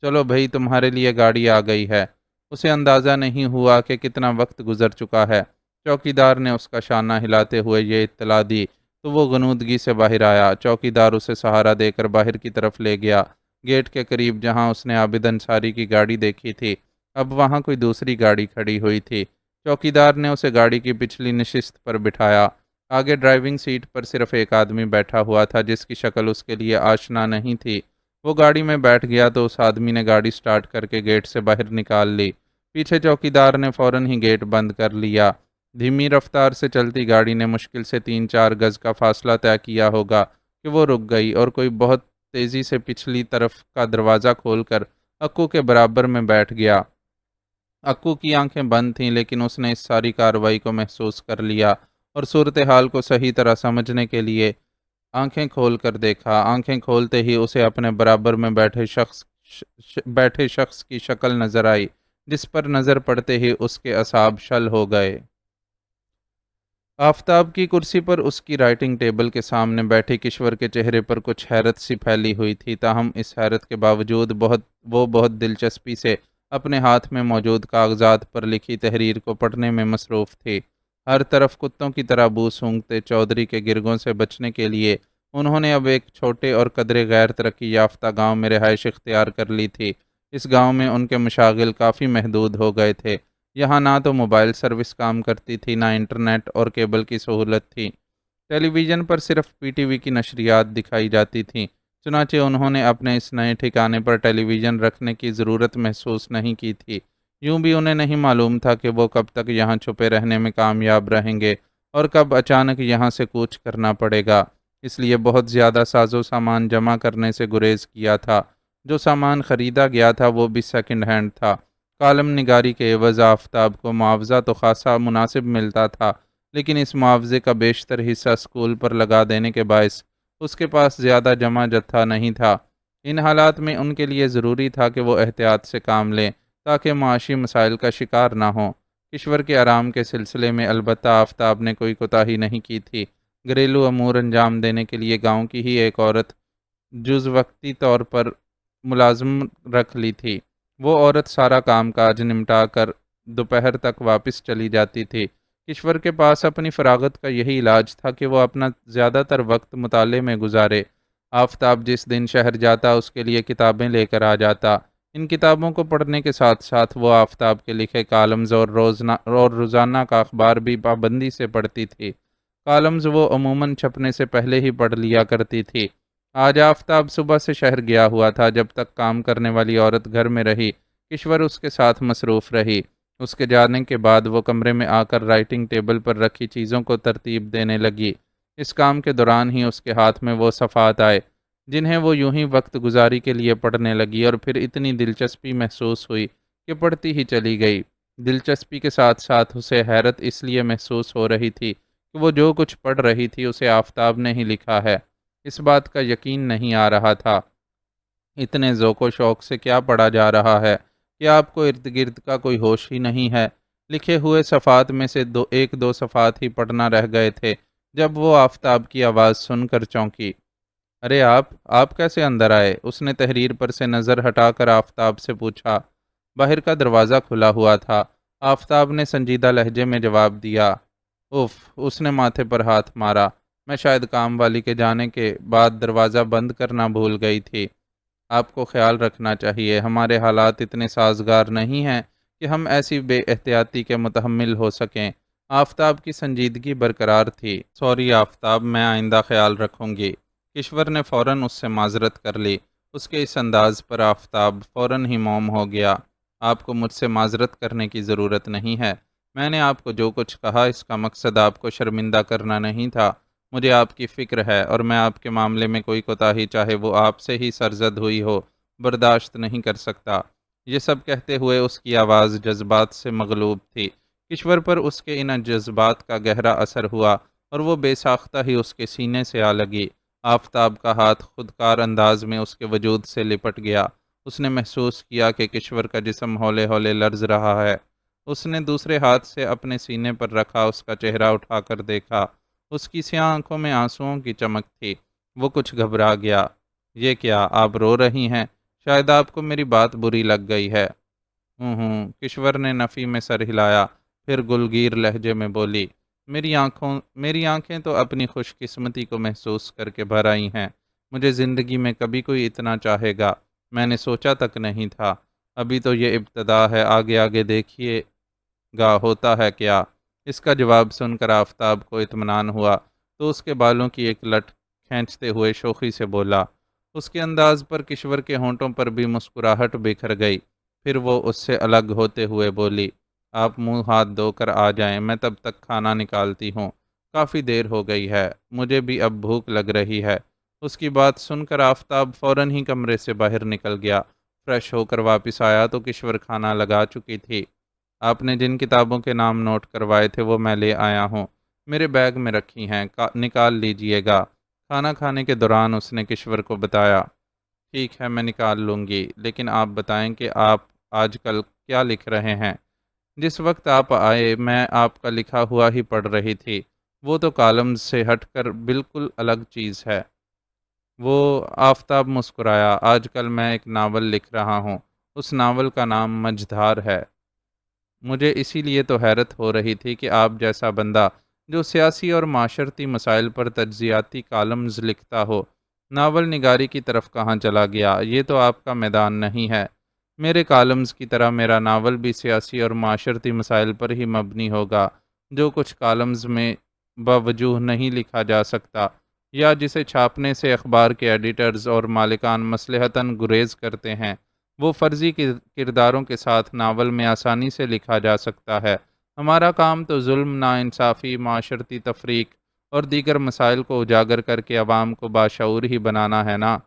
چلو بھئی تمہارے لیے گاڑی آ گئی ہے۔ اسے اندازہ نہیں ہوا کہ کتنا وقت گزر چکا ہے۔ چوکیدار نے اس کا شانہ ہلاتے ہوئے یہ اطلاع دی تو وہ غنودگی سے باہر آیا۔ چوکیدار اسے سہارا دے کر باہر کی طرف لے گیا۔ گیٹ کے قریب جہاں اس نے عابد انصاری کی گاڑی دیکھی تھی، اب وہاں کوئی دوسری گاڑی کھڑی ہوئی تھی۔ چوکیدار نے اسے گاڑی کی پچھلی نشست پر بٹھایا۔ آگے ڈرائیونگ سیٹ پر صرف ایک آدمی بیٹھا ہوا تھا جس کی شکل اس کے لیے آشنا نہیں تھی۔ وہ گاڑی میں بیٹھ گیا تو اس آدمی نے گاڑی سٹارٹ کر کے گیٹ سے باہر نکال لی۔ پیچھے چوکیدار نے فوراً ہی گیٹ بند کر لیا۔ دھیمی رفتار سے چلتی گاڑی نے مشکل سے 3-4 گز کا فاصلہ طے کیا ہوگا کہ وہ رک گئی اور کوئی بہت تیزی سے پچھلی طرف کا دروازہ کھول کر اکو کے برابر میں بیٹھ گیا۔ اکو کی آنکھیں بند تھیں لیکن اس نے اس ساری کارروائی کو محسوس کر لیا اور صورتحال کو صحیح طرح سمجھنے کے لیے آنکھیں کھول کر دیکھا۔ آنکھیں کھولتے ہی اسے اپنے برابر میں بیٹھے شخص کی شکل نظر آئی، جس پر نظر پڑتے ہی اس کے اعصاب شل ہو گئے۔ آفتاب کی کرسی پر اس کی رائٹنگ ٹیبل کے سامنے بیٹھے کشور کے چہرے پر کچھ حیرت سی پھیلی ہوئی تھی، تاہم اس حیرت کے باوجود وہ بہت دلچسپی سے اپنے ہاتھ میں موجود کاغذات پر لکھی تحریر کو پڑھنے میں مصروف تھی۔ ہر طرف کتوں کی طرح بو سونگھتے چودھری کے گرگوں سے بچنے کے لیے انہوں نے اب ایک چھوٹے اور قدرے غیر ترقی یافتہ گاؤں میں رہائش اختیار کر لی تھی۔ اس گاؤں میں ان کے مشاغل کافی محدود ہو گئے تھے۔ یہاں نہ تو موبائل سروس کام کرتی تھی، نہ انٹرنیٹ اور کیبل کی سہولت تھی۔ ٹیلی ویژن پر صرف پی ٹی وی کی نشریات دکھائی جاتی تھیں۔ چنانچہ انہوں نے اپنے اس نئے ٹھکانے پر ٹیلی ویژن رکھنے کی ضرورت محسوس نہیں کی تھی۔ یوں بھی انہیں نہیں معلوم تھا کہ وہ کب تک یہاں چھپے رہنے میں کامیاب رہیں گے اور کب اچانک یہاں سے کوچ کرنا پڑے گا۔ اس لیے بہت زیادہ ساز و سامان جمع کرنے سے گریز کیا تھا۔ جو سامان خریدا گیا تھا وہ بھی سیکنڈ ہینڈ تھا۔ کالم نگاری کے عوض آفتاب کو معاوضہ تو خاصا مناسب ملتا تھا، لیکن اس معاوضے کا بیشتر حصہ اسکول پر لگا دینے کے باعث اس کے پاس زیادہ جمع جتھا نہیں تھا۔ ان حالات میں ان کے لیے ضروری تھا کہ وہ احتیاط سے کام لیں تاکہ معاشی مسائل کا شکار نہ ہوں۔ کشور کے آرام کے سلسلے میں البتہ آفتاب نے کوئی کوتاہی نہیں کی تھی۔ گھریلو امور انجام دینے کے لیے گاؤں کی ہی ایک عورت جز وقتی طور پر ملازم رکھ لی تھی۔ وہ عورت سارا کام کاج نمٹا کر دوپہر تک واپس چلی جاتی تھی۔ کشور کے پاس اپنی فراغت کا یہی علاج تھا کہ وہ اپنا زیادہ تر وقت مطالعے میں گزارے۔ آفتاب جس دن شہر جاتا اس کے لیے کتابیں لے کر آ جاتا۔ ان کتابوں کو پڑھنے کے ساتھ ساتھ وہ آفتاب کے لکھے کالمز اور روزانہ کا اخبار بھی پابندی سے پڑھتی تھی۔ کالمز وہ عموماً چھپنے سے پہلے ہی پڑھ لیا کرتی تھی۔ آج آفتاب صبح سے شہر گیا ہوا تھا۔ جب تک کام کرنے والی عورت گھر میں رہی، کشور اس کے ساتھ مصروف رہی۔ اس کے جانے کے بعد وہ کمرے میں آ کر رائٹنگ ٹیبل پر رکھی چیزوں کو ترتیب دینے لگی۔ اس کام کے دوران ہی اس کے ہاتھ میں وہ صفحات آئے جنہیں وہ یوں ہی وقت گزاری کے لیے پڑھنے لگی، اور پھر اتنی دلچسپی محسوس ہوئی کہ پڑھتی ہی چلی گئی۔ دلچسپی کے ساتھ ساتھ اسے حیرت اس لیے محسوس ہو رہی تھی کہ وہ جو کچھ پڑھ رہی تھی اسے آفتاب نے ہی لکھا ہے۔ اس بات کا یقین نہیں آ رہا تھا۔ اتنے ذوق و شوق سے کیا پڑھا جا رہا ہے کہ آپ کو ارد گرد کا کوئی ہوش ہی نہیں ہے۔ لکھے ہوئے صفحات میں سے ایک دو صفحات ہی پڑھنا رہ گئے تھے جب وہ آفتاب کی آواز سن کر چونکی۔ ارے آپ کیسے اندر آئے؟ اس نے تحریر پر سے نظر ہٹا کر آفتاب سے پوچھا۔ باہر کا دروازہ کھلا ہوا تھا۔ آفتاب نے سنجیدہ لہجے میں جواب دیا۔ اف، اس نے ماتھے پر ہاتھ مارا۔ میں شاید کام والی کے جانے کے بعد دروازہ بند کرنا بھول گئی تھی۔ آپ کو خیال رکھنا چاہیے، ہمارے حالات اتنے سازگار نہیں ہیں کہ ہم ایسی بے احتیاطی کے متحمل ہو سکیں۔ آفتاب کی سنجیدگی برقرار تھی۔ سوری آفتاب، میں آئندہ خیال رکھوں گی۔ کشور نے فوراً اس سے معذرت کر لی۔ اس کے اس انداز پر آفتاب فوراً ہی موم ہو گیا۔ آپ کو مجھ سے معذرت کرنے کی ضرورت نہیں ہے۔ میں نے آپ کو جو کچھ کہا اس کا مقصد آپ کو شرمندہ کرنا نہیں تھا۔ مجھے آپ کی فکر ہے اور میں آپ کے معاملے میں کوئی کوتاہی، چاہے وہ آپ سے ہی سرزد ہوئی ہو، برداشت نہیں کر سکتا۔ یہ سب کہتے ہوئے اس کی آواز جذبات سے مغلوب تھی۔ کشور پر اس کے ان جذبات کا گہرا اثر ہوا اور وہ بے ساختہ ہی اس کے سینے سے آ لگی۔ آفتاب کا ہاتھ خودکار انداز میں اس کے وجود سے لپٹ گیا۔ اس نے محسوس کیا کہ کشور کا جسم ہولے ہولے لرز رہا ہے۔ اس نے دوسرے ہاتھ سے اپنے سینے پر رکھا، اس کا چہرہ اٹھا کر دیکھا۔ اس کی سیاہ آنکھوں میں آنسوؤں کی چمک تھی۔ وہ کچھ گھبرا گیا۔ یہ کیا، آپ رو رہی ہیں؟ شاید آپ کو میری بات بری لگ گئی ہے۔ کشور نے نفی میں سر ہلایا، پھر گلگیر لہجے میں بولی، میری آنکھیں تو اپنی خوش قسمتی کو محسوس کر کے بھر آئی ہیں۔ مجھے زندگی میں کبھی کوئی اتنا چاہے گا، میں نے سوچا تک نہیں تھا۔ ابھی تو یہ ابتدا ہے، آگے آگے دیکھیے گا ہوتا ہے کیا۔ اس کا جواب سن کر آفتاب کو اطمینان ہوا تو اس کے بالوں کی ایک لٹ کھینچتے ہوئے شوخی سے بولا۔ اس کے انداز پر کشور کے ہونٹوں پر بھی مسکراہٹ بکھر گئی۔ پھر وہ اس سے الگ ہوتے ہوئے بولی، آپ منہ ہاتھ دھو کر آ جائیں، میں تب تک کھانا نکالتی ہوں، کافی دیر ہو گئی ہے، مجھے بھی اب بھوک لگ رہی ہے۔ اس کی بات سن کر آفتاب فوراً ہی کمرے سے باہر نکل گیا۔ فریش ہو کر واپس آیا تو کشور کھانا لگا چکی تھی۔ آپ نے جن کتابوں کے نام نوٹ کروائے تھے وہ میں لے آیا ہوں، میرے بیگ میں رکھی ہیں، نکال لیجئے گا۔ کھانا کھانے کے دوران اس نے کشور کو بتایا۔ ٹھیک ہے، میں نکال لوں گی، لیکن آپ بتائیں کہ آپ آج کل کیا لکھ رہے ہیں؟ جس وقت آپ آئے میں آپ کا لکھا ہوا ہی پڑھ رہی تھی، وہ تو کالمز سے ہٹ کر بالکل الگ چیز ہے۔ وہ آفتاب مسکرایا، آج کل میں ایک ناول لکھ رہا ہوں، اس ناول کا نام مجھدھار ہے۔ مجھے اسی لیے تو حیرت ہو رہی تھی کہ آپ جیسا بندہ جو سیاسی اور معاشرتی مسائل پر تجزیاتی کالمز لکھتا ہو، ناول نگاری کی طرف کہاں چلا گیا۔ یہ تو آپ کا میدان نہیں ہے۔ میرے کالمز کی طرح میرا ناول بھی سیاسی اور معاشرتی مسائل پر ہی مبنی ہوگا۔ جو کچھ کالمز میں باوجوہ نہیں لکھا جا سکتا، یا جسے چھاپنے سے اخبار کے ایڈیٹرز اور مالکان مصلحتاً گریز کرتے ہیں، وہ فرضی کرداروں کے ساتھ ناول میں آسانی سے لکھا جا سکتا ہے۔ ہمارا کام تو ظلم، ناانصافی، معاشرتی تفریق اور دیگر مسائل کو اجاگر کر کے عوام کو باشعور ہی بنانا ہے نا۔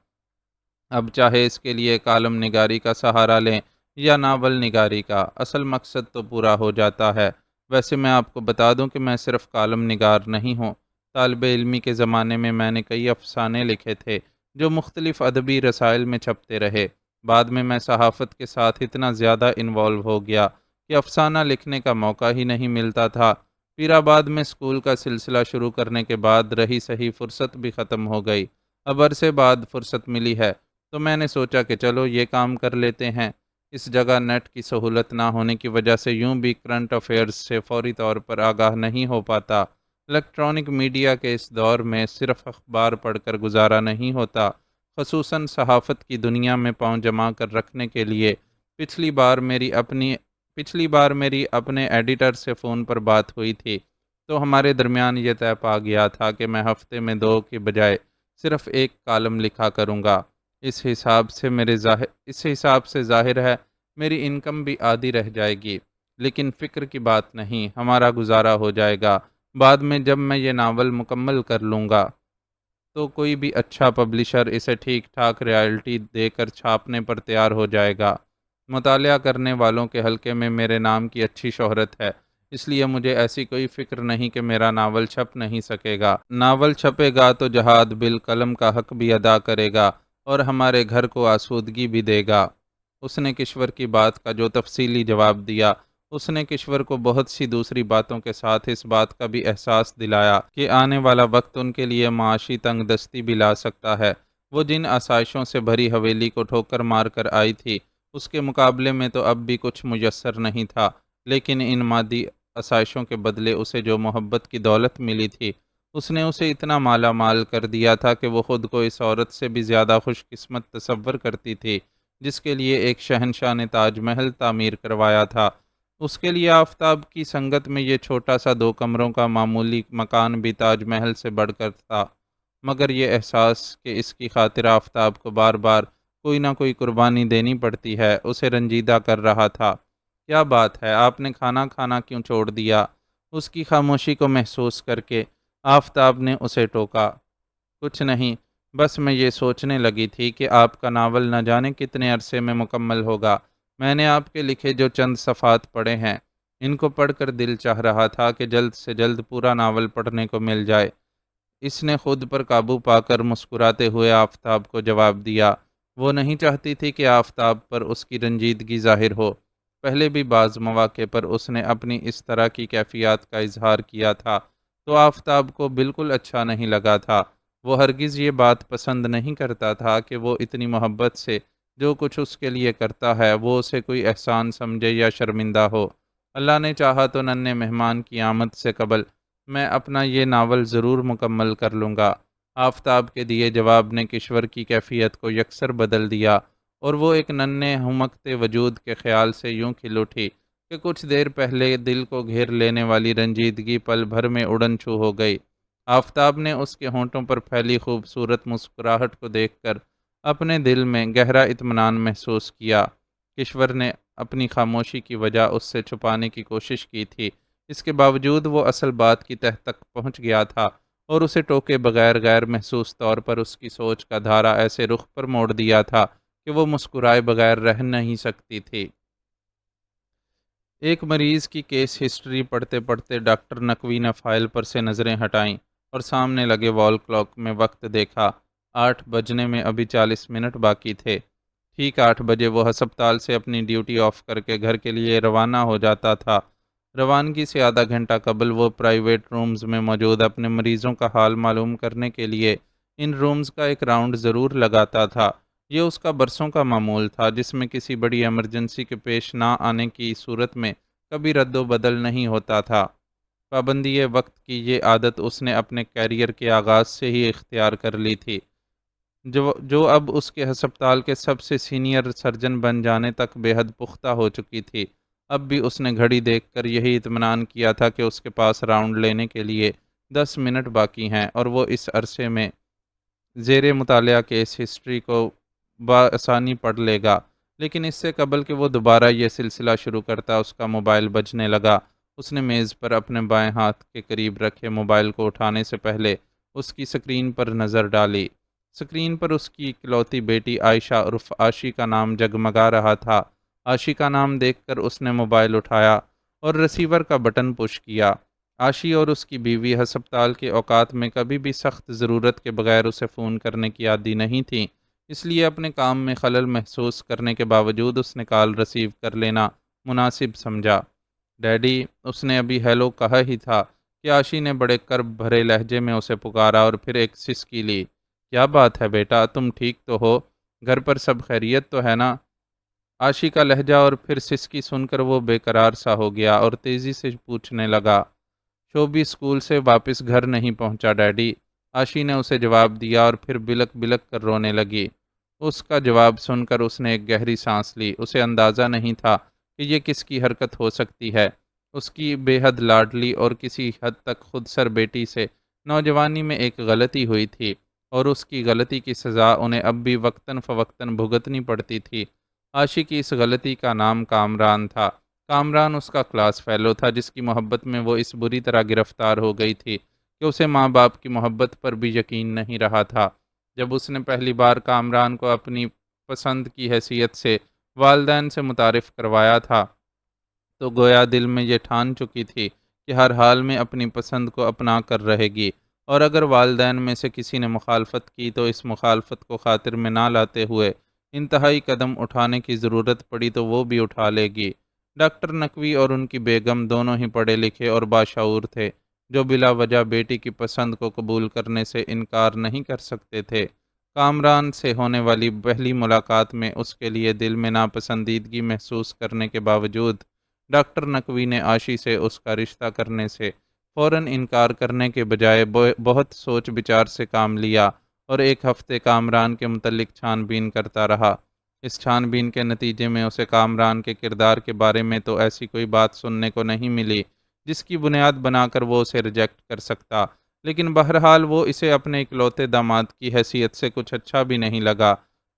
اب چاہے اس کے لیے کالم نگاری کا سہارا لیں یا ناول نگاری کا، اصل مقصد تو پورا ہو جاتا ہے۔ ویسے میں آپ کو بتا دوں کہ میں صرف کالم نگار نہیں ہوں۔ طالب علمی کے زمانے میں میں نے کئی افسانے لکھے تھے جو مختلف ادبی رسائل میں چھپتے رہے۔ بعد میں صحافت کے ساتھ اتنا زیادہ انوالو ہو گیا کہ افسانہ لکھنے کا موقع ہی نہیں ملتا تھا۔ پھر آباد میں اسکول کا سلسلہ شروع کرنے کے بعد رہی سہی فرصت بھی ختم ہو گئی۔ اب عرصے بعد فرصت ملی ہے تو میں نے سوچا کہ چلو یہ کام کر لیتے ہیں۔ اس جگہ نیٹ کی سہولت نہ ہونے کی وجہ سے یوں بھی کرنٹ افیئرز سے فوری طور پر آگاہ نہیں ہو پاتا۔ الیکٹرانک میڈیا کے اس دور میں صرف اخبار پڑھ کر گزارا نہیں ہوتا، خصوصاً صحافت کی دنیا میں پاؤں جما کر رکھنے کے لیے۔ پچھلی بار میری اپنے ایڈیٹر سے فون پر بات ہوئی تھی تو ہمارے درمیان یہ طے پا گیا تھا کہ میں ہفتے میں 2 کی بجائے صرف 1 کالم لکھا کروں گا۔ اس حساب سے ظاہر ہے میری انکم بھی آدھی رہ جائے گی، لیکن فکر کی بات نہیں، ہمارا گزارا ہو جائے گا۔ بعد میں جب میں یہ ناول مکمل کر لوں گا تو کوئی بھی اچھا پبلشر اسے ٹھیک ٹھاک رائلٹی دے کر چھاپنے پر تیار ہو جائے گا۔ مطالعہ کرنے والوں کے حلقے میں میرے نام کی اچھی شہرت ہے، اس لیے مجھے ایسی کوئی فکر نہیں کہ میرا ناول چھپ نہیں سکے گا۔ ناول چھپے گا تو جہاد بالقلم کا حق بھی ادا کرے گا اور ہمارے گھر کو آسودگی بھی دے گا۔ اس نے کشور کی بات کا جو تفصیلی جواب دیا، اس نے کشور کو بہت سی دوسری باتوں کے ساتھ اس بات کا بھی احساس دلایا کہ آنے والا وقت ان کے لیے معاشی تنگ دستی بھی لا سکتا ہے۔ وہ جن آسائشوں سے بھری حویلی کو ٹھوکر مار کر آئی تھی، اس کے مقابلے میں تو اب بھی کچھ میسر نہیں تھا، لیکن ان مادی آسائشوں کے بدلے اسے جو محبت کی دولت ملی تھی، اس نے اسے اتنا مالا مال کر دیا تھا کہ وہ خود کو اس عورت سے بھی زیادہ خوش قسمت تصور کرتی تھی جس کے لیے ایک شہنشاہ نے تاج محل تعمیر کروایا تھا۔ اس کے لیے آفتاب کی سنگت میں یہ چھوٹا سا 2 کمروں کا معمولی مکان بھی تاج محل سے بڑھ کر تھا، مگر یہ احساس کہ اس کی خاطر آفتاب کو بار بار کوئی نہ کوئی قربانی دینی پڑتی ہے اسے رنجیدہ کر رہا تھا۔ کیا بات ہے، آپ نے کھانا کیوں چھوڑ دیا؟ اس کی خاموشی کو محسوس کر کے آفتاب نے اسے ٹوکا۔ کچھ نہیں، بس میں یہ سوچنے لگی تھی کہ آپ کا ناول نہ جانے کتنے عرصے میں مکمل ہوگا۔ میں نے آپ کے لکھے جو چند صفحات پڑھے ہیں، ان کو پڑھ کر دل چاہ رہا تھا کہ جلد سے جلد پورا ناول پڑھنے کو مل جائے۔ اس نے خود پر قابو پا کر مسکراتے ہوئے آفتاب کو جواب دیا۔ وہ نہیں چاہتی تھی کہ آفتاب پر اس کی رنجیدگی ظاہر ہو۔ پہلے بھی بعض مواقع پر اس نے اپنی اس طرح کی کیفیات کا اظہار کیا تھا تو آفتاب کو بالکل اچھا نہیں لگا تھا۔ وہ ہرگز یہ بات پسند نہیں کرتا تھا کہ وہ اتنی محبت سے جو کچھ اس کے لیے کرتا ہے وہ اسے کوئی احسان سمجھے یا شرمندہ ہو۔ اللہ نے چاہا تو ننھے مہمان کی آمد سے قبل میں اپنا یہ ناول ضرور مکمل کر لوں گا۔ آفتاب کے دیے جواب نے کشور کی کیفیت کو یکسر بدل دیا، اور وہ ایک ننھے ہمکتے وجود کے خیال سے یوں کھل اٹھی کہ کچھ دیر پہلے دل کو گھیر لینے والی رنجیدگی پل بھر میں اڑن چھو ہو گئی۔ آفتاب نے اس کے ہونٹوں پر پھیلی خوبصورت مسکراہٹ کو دیکھ کر اپنے دل میں گہرا اطمینان محسوس کیا۔ کشور نے اپنی خاموشی کی وجہ اس سے چھپانے کی کوشش کی تھی، اس کے باوجود وہ اصل بات کی تہ تک پہنچ گیا تھا، اور اسے ٹوکے بغیر غیر محسوس طور پر اس کی سوچ کا دھارا ایسے رخ پر موڑ دیا تھا کہ وہ مسکرائے بغیر رہ نہیں سکتی تھی۔ ایک مریض کی کیس ہسٹری پڑھتے پڑھتے ڈاکٹر نقوی نے فائل پر سے نظریں ہٹائیں اور سامنے لگے وال کلاک میں وقت دیکھا۔ 8 بجنے میں ابھی 40 منٹ باقی تھے۔ ٹھیک 8 بجے وہ ہسپتال سے اپنی ڈیوٹی آف کر کے گھر کے لیے روانہ ہو جاتا تھا۔ روانگی سے آدھا گھنٹہ قبل وہ پرائیویٹ رومز میں موجود اپنے مریضوں کا حال معلوم کرنے کے لیے ان رومز کا ایک راؤنڈ ضرور لگاتا تھا۔ یہ اس کا برسوں کا معمول تھا، جس میں کسی بڑی ایمرجنسی کے پیش نہ آنے کی صورت میں کبھی رد و بدل نہیں ہوتا تھا۔ پابندی وقت کی یہ عادت اس نے اپنے کیریئر کے آغاز سے ہی اختیار کر لی تھی، جو اب اس کے ہسپتال کے سب سے سینئر سرجن بن جانے تک بے حد پختہ ہو چکی تھی۔ اب بھی اس نے گھڑی دیکھ کر یہی اطمینان کیا تھا کہ اس کے پاس راؤنڈ لینے کے لیے 10 منٹ باقی ہیں، اور وہ اس عرصے میں زیر مطالعہ کیس ہسٹری کو بآسانی پڑھ لے گا۔ لیکن اس سے قبل کہ وہ دوبارہ یہ سلسلہ شروع کرتا اس کا موبائل بجنے لگا۔ اس نے میز پر اپنے بائیں ہاتھ کے قریب رکھے موبائل کو اٹھانے سے پہلے اس کی سکرین پر نظر ڈالی۔ سکرین پر اس کی اکلوتی بیٹی عائشہ عرف عاشی کا نام جگمگا رہا تھا۔ عاشی کا نام دیکھ کر اس نے موبائل اٹھایا اور ریسیور کا بٹن پش کیا۔ عاشی اور اس کی بیوی ہسپتال کے اوقات میں کبھی بھی سخت ضرورت کے بغیر اسے فون کرنے کی عادی نہیں تھیں، اس لیے اپنے کام میں خلل محسوس کرنے کے باوجود اس نے کال ریسیو کر لینا مناسب سمجھا۔ ڈیڈی، اس نے ابھی ہیلو کہا ہی تھا کہ عاشی نے بڑے کرب بھرے لہجے میں اسے پکارا اور پھر ایک سسکی لی۔ کیا بات ہے بیٹا، تم ٹھیک تو ہو؟ گھر پر سب خیریت تو ہے نا؟ عاشی کا لہجہ اور پھر سسکی سن کر وہ بے قرار سا ہو گیا اور تیزی سے پوچھنے لگا، شوبی اسکول سے واپس گھر نہیں پہنچا ڈیڈی؟ عاشی نے اسے جواب دیا اور پھر بلک بلک کر رونے لگی۔ اس کا جواب سن کر اس نے ایک گہری سانس لی۔ اسے اندازہ نہیں تھا کہ یہ کس کی حرکت ہو سکتی ہے۔ اس کی بے حد لاڈلی اور کسی حد تک خود سر بیٹی سے نوجوانی میں ایک غلطی ہوئی تھی، اور اس کی غلطی کی سزا انہیں اب بھی وقتاً فوقتاً بھگتنی پڑتی تھی۔ عاشی کی اس غلطی کا نام کامران تھا۔ کامران اس کا کلاس فیلو تھا، جس کی محبت میں وہ اس بری طرح گرفتار ہو گئی تھی کہ اسے ماں باپ کی محبت پر بھی یقین نہیں رہا تھا۔ جب اس نے پہلی بار کامران کو اپنی پسند کی حیثیت سے والدین سے متعارف کروایا تھا تو گویا دل میں یہ ٹھان چکی تھی کہ ہر حال میں اپنی پسند کو اپنا کر رہے گی، اور اگر والدین میں سے کسی نے مخالفت کی تو اس مخالفت کو خاطر میں نہ لاتے ہوئے انتہائی قدم اٹھانے کی ضرورت پڑی تو وہ بھی اٹھا لے گی۔ ڈاکٹر نقوی اور ان کی بیگم دونوں ہی پڑھے لکھے اور باشعور تھے، جو بلا وجہ بیٹی کی پسند کو قبول کرنے سے انکار نہیں کر سکتے تھے۔ کامران سے ہونے والی پہلی ملاقات میں اس کے لیے دل میں ناپسندیدگی محسوس کرنے کے باوجود ڈاکٹر نقوی نے عاشی سے اس کا رشتہ کرنے سے فوراً انکار کرنے کے بجائے بہت سوچ بچار سے کام لیا اور ایک ہفتے کامران کے متعلق چھان بین کرتا رہا۔ اس چھان بین کے نتیجے میں اسے کامران کے کردار کے بارے میں تو ایسی کوئی بات سننے کو نہیں ملی جس کی بنیاد بنا کر وہ اسے ریجیکٹ کر سکتا، لیکن بہرحال وہ اسے اپنے اکلوتے داماد کی حیثیت سے کچھ اچھا بھی نہیں لگا۔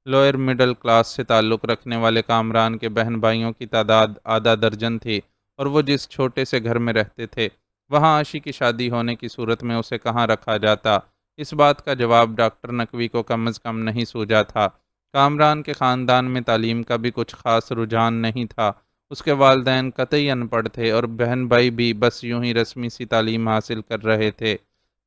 لوئر مڈل کلاس سے تعلق رکھنے والے کامران کے بہن بھائیوں کی تعداد آدھا درجن تھی، اور وہ جس چھوٹے سے گھر میں رہتے تھے وہاں عاشی کی شادی ہونے کی صورت میں اسے کہاں رکھا جاتا، اس بات کا جواب ڈاکٹر نقوی کو کم از کم نہیں سوجا تھا۔ کامران کے خاندان میں تعلیم کا بھی کچھ خاص رجحان نہیں تھا۔ اس کے والدین قطعی ان پڑھ تھے اور بہن بھائی بھی بس یوں ہی رسمی سی تعلیم حاصل کر رہے تھے۔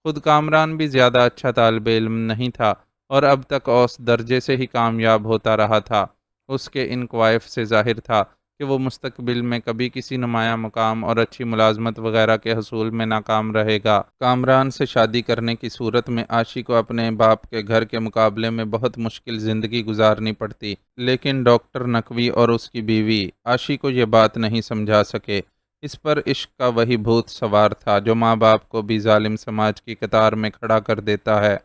خود کامران بھی زیادہ اچھا طالب علم نہیں تھا اور اب تک اوسط درجے سے ہی کامیاب ہوتا رہا تھا۔ اس کے ان کوائف سے ظاہر تھا کہ وہ مستقبل میں کبھی کسی نمایاں مقام اور اچھی ملازمت وغیرہ کے حصول میں ناکام رہے گا۔ کامران سے شادی کرنے کی صورت میں عاشی کو اپنے باپ کے گھر کے مقابلے میں بہت مشکل زندگی گزارنی پڑتی، لیکن ڈاکٹر نقوی اور اس کی بیوی عاشی کو یہ بات نہیں سمجھا سکے۔ اس پر عشق کا وہی بھوت سوار تھا جو ماں باپ کو بھی ظالم سماج کی قطار میں کھڑا کر دیتا ہے۔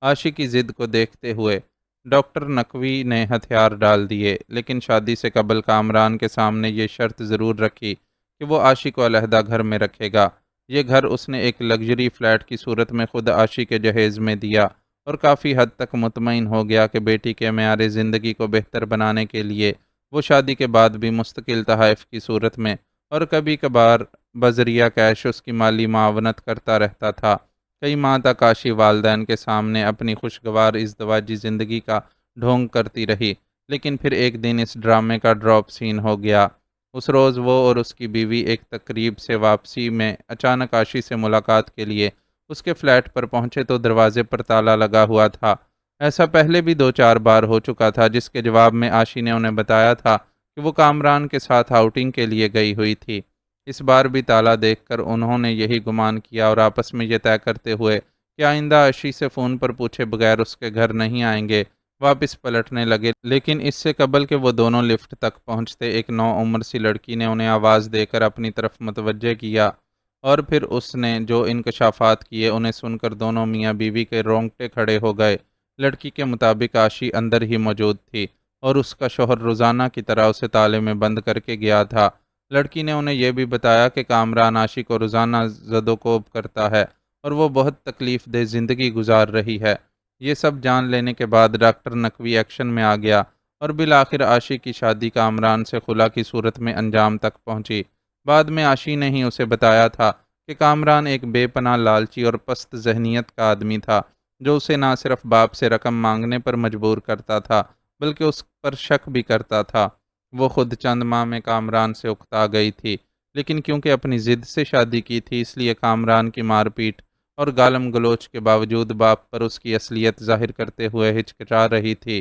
عاشی کی ضد کو دیکھتے ہوئے ڈاکٹر نقوی نے ہتھیار ڈال دیے، لیکن شادی سے قبل کامران کے سامنے یہ شرط ضرور رکھی کہ وہ عاشی کو علیحدہ گھر میں رکھے گا۔ یہ گھر اس نے ایک لگژری فلیٹ کی صورت میں خود عاشی کے جہیز میں دیا، اور کافی حد تک مطمئن ہو گیا کہ بیٹی کے معیار زندگی کو بہتر بنانے کے لیے وہ شادی کے بعد بھی مستقل تحائف کی صورت میں اور کبھی کبھار بذریعہ کیش اس کی مالی معاونت کرتا رہتا تھا۔ کئی ماہ تک عاشی والدین کے سامنے اپنی خوشگوار ازدواجی زندگی کا ڈھونگ کرتی رہی، لیکن پھر ایک دن اس ڈرامے کا ڈراپ سین ہو گیا۔ اس روز وہ اور اس کی بیوی ایک تقریب سے واپسی میں اچانک عاشی سے ملاقات کے لیے اس کے فلیٹ پر پہنچے تو دروازے پر تالا لگا ہوا تھا۔ ایسا پہلے بھی 2-4 بار ہو چکا تھا، جس کے جواب میں عاشی نے انہیں بتایا تھا کہ وہ کامران کے ساتھ آؤٹنگ کے لیے گئی ہوئی تھی۔ اس بار بھی تالا دیکھ کر انہوں نے یہی گمان کیا اور آپس میں یہ طے کرتے ہوئے کہ آئندہ عاشی سے فون پر پوچھے بغیر اس کے گھر نہیں آئیں گے، واپس پلٹنے لگے۔ لیکن اس سے قبل کہ وہ دونوں لفٹ تک پہنچتے، ایک نوعمر سی لڑکی نے انہیں آواز دے کر اپنی طرف متوجہ کیا، اور پھر اس نے جو انکشافات کیے انہیں سن کر دونوں میاں بیوی کے رونگٹے کھڑے ہو گئے۔ لڑکی کے مطابق عاشی اندر ہی موجود تھی اور اس کا شوہر روزانہ کی طرح اسے تالے میں بند کر کے گیا تھا۔ لڑکی نے انہیں یہ بھی بتایا کہ کامران عاشی کو روزانہ زد و کوب کرتا ہے اور وہ بہت تکلیف دہ زندگی گزار رہی ہے۔ یہ سب جان لینے کے بعد ڈاکٹر نقوی ایکشن میں آ گیا اور بالآخر عاشی کی شادی کامران سے خلا کی صورت میں انجام تک پہنچی۔ بعد میں عاشی نے ہی اسے بتایا تھا کہ کامران ایک بے پناہ لالچی اور پست ذہنیت کا آدمی تھا، جو اسے نہ صرف باپ سے رقم مانگنے پر مجبور کرتا تھا بلکہ اس پر شک بھی کرتا تھا۔ وہ خود چند ماہ میں کامران سے اکتا گئی تھی، لیکن کیونکہ اپنی ضد سے شادی کی تھی اس لیے کامران کی مار پیٹ اور گالم گلوچ کے باوجود باپ پر اس کی اصلیت ظاہر کرتے ہوئے ہچکچا رہی تھی۔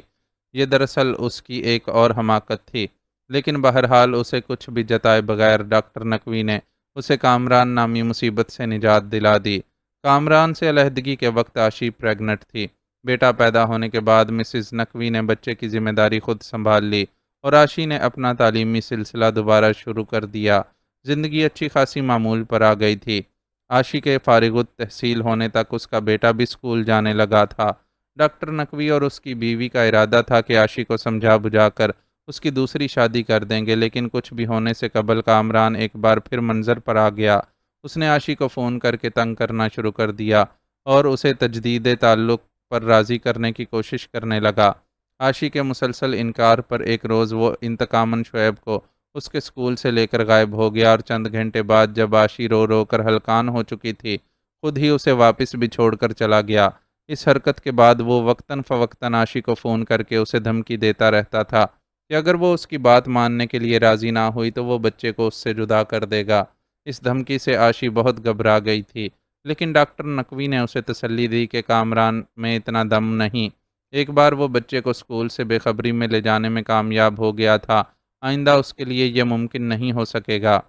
یہ دراصل اس کی ایک اور حماقت تھی، لیکن بہرحال اسے کچھ بھی جتائے بغیر ڈاکٹر نقوی نے اسے کامران نامی مصیبت سے نجات دلا دی۔ کامران سے علیحدگی کے وقت عاشی پریگننٹ تھی۔ بیٹا پیدا ہونے کے بعد مسز نقوی نے بچے کی ذمہ داری خود سنبھال لی اور عاشی نے اپنا تعلیمی سلسلہ دوبارہ شروع کر دیا۔ زندگی اچھی خاصی معمول پر آ گئی تھی۔ عاشی کے فارغ التحصیل ہونے تک اس کا بیٹا بھی اسکول جانے لگا تھا۔ ڈاکٹر نقوی اور اس کی بیوی کا ارادہ تھا کہ عاشی کو سمجھا بجھا کر اس کی دوسری شادی کر دیں گے، لیکن کچھ بھی ہونے سے قبل کامران ایک بار پھر منظر پر آ گیا۔ اس نے عاشی کو فون کر کے تنگ کرنا شروع کر دیا اور اسے تجدید تعلق پر راضی کرنے کی کوشش کرنے لگا۔ عاشی کے مسلسل انکار پر ایک روز وہ انتقاماً شعیب کو اس کے اسکول سے لے کر غائب ہو گیا، اور چند گھنٹے بعد جب عاشی رو رو کر ہلکان ہو چکی تھی خود ہی اسے واپس بھی چھوڑ کر چلا گیا۔ اس حرکت کے بعد وہ وقتاً فوقتاً عاشی کو فون کر کے اسے دھمکی دیتا رہتا تھا کہ اگر وہ اس کی بات ماننے کے لیے راضی نہ ہوئی تو وہ بچے کو اس سے جدا کر دے گا۔ اس دھمکی سے عاشی بہت گھبرا گئی تھی، لیکن ڈاکٹر نقوی نے اسے تسلی دی کہ کامران میں اتنا دم نہیں۔ ایک بار وہ بچے کو اسکول سے بے خبری میں لے جانے میں کامیاب ہو گیا تھا، آئندہ اس کے لیے یہ ممکن نہیں ہو سکے گا۔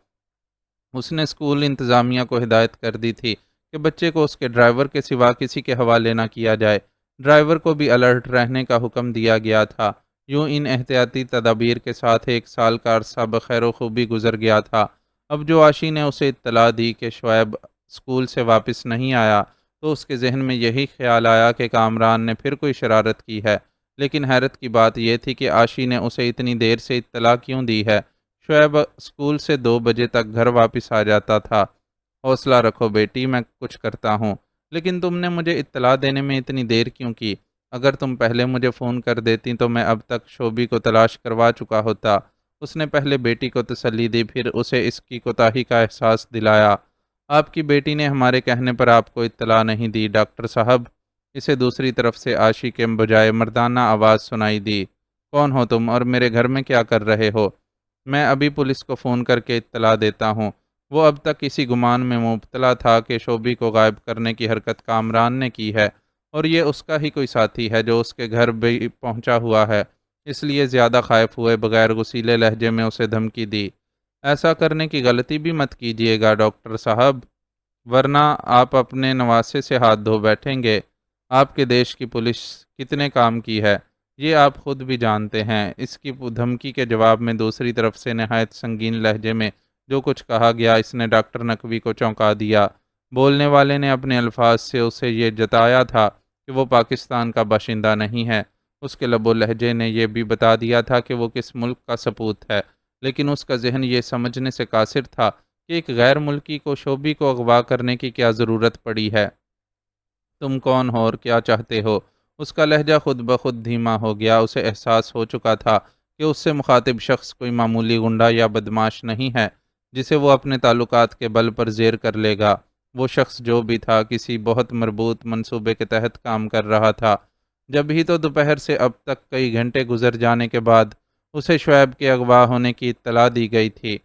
اس نے اسکول انتظامیہ کو ہدایت کر دی تھی کہ بچے کو اس کے ڈرائیور کے سوا کسی کے حوالے نہ کیا جائے۔ ڈرائیور کو بھی الرٹ رہنے کا حکم دیا گیا تھا۔ یوں ان احتیاطی تدابیر کے ساتھ 1 سال کا عرصہ بخیر و خوبی گزر گیا تھا۔ اب جو عاشی نے اسے اطلاع دی کہ شعیب اسکول سے واپس نہیں آیا تو اس کے ذہن میں یہی خیال آیا کہ کامران نے پھر کوئی شرارت کی ہے، لیکن حیرت کی بات یہ تھی کہ عاشی نے اسے اتنی دیر سے اطلاع کیوں دی ہے۔ شعیب اسکول سے 2 بجے تک گھر واپس آ جاتا تھا۔ حوصلہ رکھو بیٹی، میں کچھ کرتا ہوں، لیکن تم نے مجھے اطلاع دینے میں اتنی دیر کیوں کی؟ اگر تم پہلے مجھے فون کر دیتی تو میں اب تک شوبی کو تلاش کروا چکا ہوتا۔ اس نے پہلے بیٹی کو تسلی دی، پھر اسے اس کی کوتاہی کا احساس دلایا۔ آپ کی بیٹی نے ہمارے کہنے پر آپ کو اطلاع نہیں دی ڈاکٹر صاحب؟ اسے دوسری طرف سے عاشی کے بجائے مردانہ آواز سنائی دی۔ کون ہو تم اور میرے گھر میں کیا کر رہے ہو؟ میں ابھی پولیس کو فون کر کے اطلاع دیتا ہوں۔ وہ اب تک اسی گمان میں مبتلا تھا کہ شوبی کو غائب کرنے کی حرکت کامران نے کی ہے اور یہ اس کا ہی کوئی ساتھی ہے جو اس کے گھر بھی پہنچا ہوا ہے۔ اس لیے زیادہ خائف ہوئے بغیر غصیلے لہجے میں اسے دھمکی دی۔ ایسا کرنے کی غلطی بھی مت کیجیے گا ڈاکٹر صاحب، ورنہ آپ اپنے نواسے سے ہاتھ دھو بیٹھیں گے۔ آپ کے دیش کی پولیس کتنے کام کی ہے یہ آپ خود بھی جانتے ہیں۔ اس کی دھمکی کے جواب میں دوسری طرف سے نہایت سنگین لہجے میں جو کچھ کہا گیا اس نے ڈاکٹر نقوی کو چونکا دیا۔ بولنے والے نے اپنے الفاظ سے اسے یہ جتایا تھا کہ وہ پاکستان کا باشندہ نہیں ہے۔ اس کے لب و لہجے نے یہ بھی بتا دیا تھا کہ وہ کس ملک کا سپوت ہے، لیکن اس کا ذہن یہ سمجھنے سے قاصر تھا کہ ایک غیر ملکی کو شوبی کو اغوا کرنے کی کیا ضرورت پڑی ہے۔ تم کون ہو اور کیا چاہتے ہو؟ اس کا لہجہ خود بخود دھیما ہو گیا۔ اسے احساس ہو چکا تھا کہ اس سے مخاطب شخص کوئی معمولی گنڈا یا بدماش نہیں ہے جسے وہ اپنے تعلقات کے بل پر زیر کر لے گا۔ وہ شخص جو بھی تھا کسی بہت مربوط منصوبے کے تحت کام کر رہا تھا۔ جب ہی تو دوپہر سے اب تک کئی گھنٹے گزر جانے کے بعد اسے شعیب کے اغوا ہونے کی اطلاع دی گئی تھی۔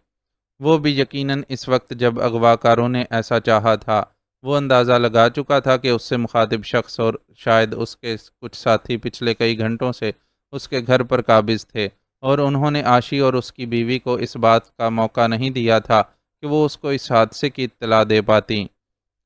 وہ بھی یقیناً اس وقت جب اغوا کاروں نے ایسا چاہا تھا۔ وہ اندازہ لگا چکا تھا کہ اس سے مخاطب شخص اور شاید اس کے کچھ ساتھی پچھلے کئی گھنٹوں سے اس کے گھر پر قابض تھے، اور انہوں نے عاشی اور اس کی بیوی کو اس بات کا موقع نہیں دیا تھا کہ وہ اس کو اس حادثے کی اطلاع دے پاتی۔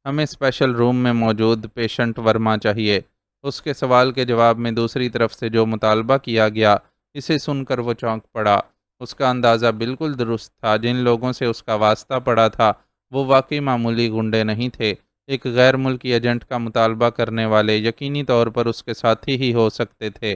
ہمیں اسپیشل روم میں موجود پیشنٹ ورما چاہیے۔ اس کے سوال کے جواب میں دوسری طرف سے جو مطالبہ کیا گیا اسے سن کر وہ چونک پڑا۔ اس کا اندازہ بالکل درست تھا۔ جن لوگوں سے اس کا واسطہ پڑا تھا وہ واقعی معمولی گنڈے نہیں تھے۔ ایک غیر ملکی ایجنٹ کا مطالبہ کرنے والے یقینی طور پر اس کے ساتھی ہی ہو سکتے تھے۔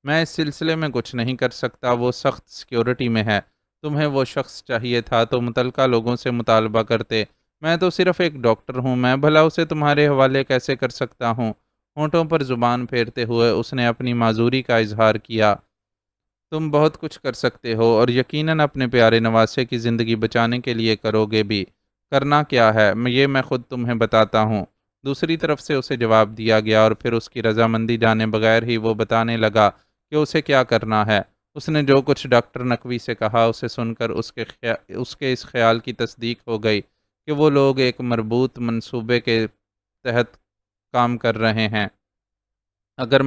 میں اس سلسلے میں کچھ نہیں کر سکتا، وہ سخت سیکیورٹی میں ہے۔ تمہیں وہ شخص چاہیے تھا تو متعلقہ لوگوں سے مطالبہ کرتے۔ میں تو صرف ایک ڈاکٹر ہوں، میں بھلا اسے تمہارے حوالے کیسے کر سکتا ہوں؟ ہونٹوں پر زبان پھیرتے ہوئے اس نے اپنی معذوری کا اظہار کیا۔ تم بہت کچھ کر سکتے ہو اور یقیناً اپنے پیارے نواسے کی زندگی بچانے کے لیے کرو گے بھی۔ کرنا کیا ہے میں خود تمہیں بتاتا ہوں۔ دوسری طرف سے اسے جواب دیا گیا اور پھر اس کی رضامندی جانے بغیر ہی وہ بتانے لگا کہ اسے کیا کرنا ہے۔ اس نے جو کچھ ڈاکٹر نقوی سے کہا اسے سن کر اس کے اس خیال کی تصدیق ہو گئی کہ وہ لوگ ایک مربوط منصوبے کے تحت کام کر رہے ہیں۔ اگر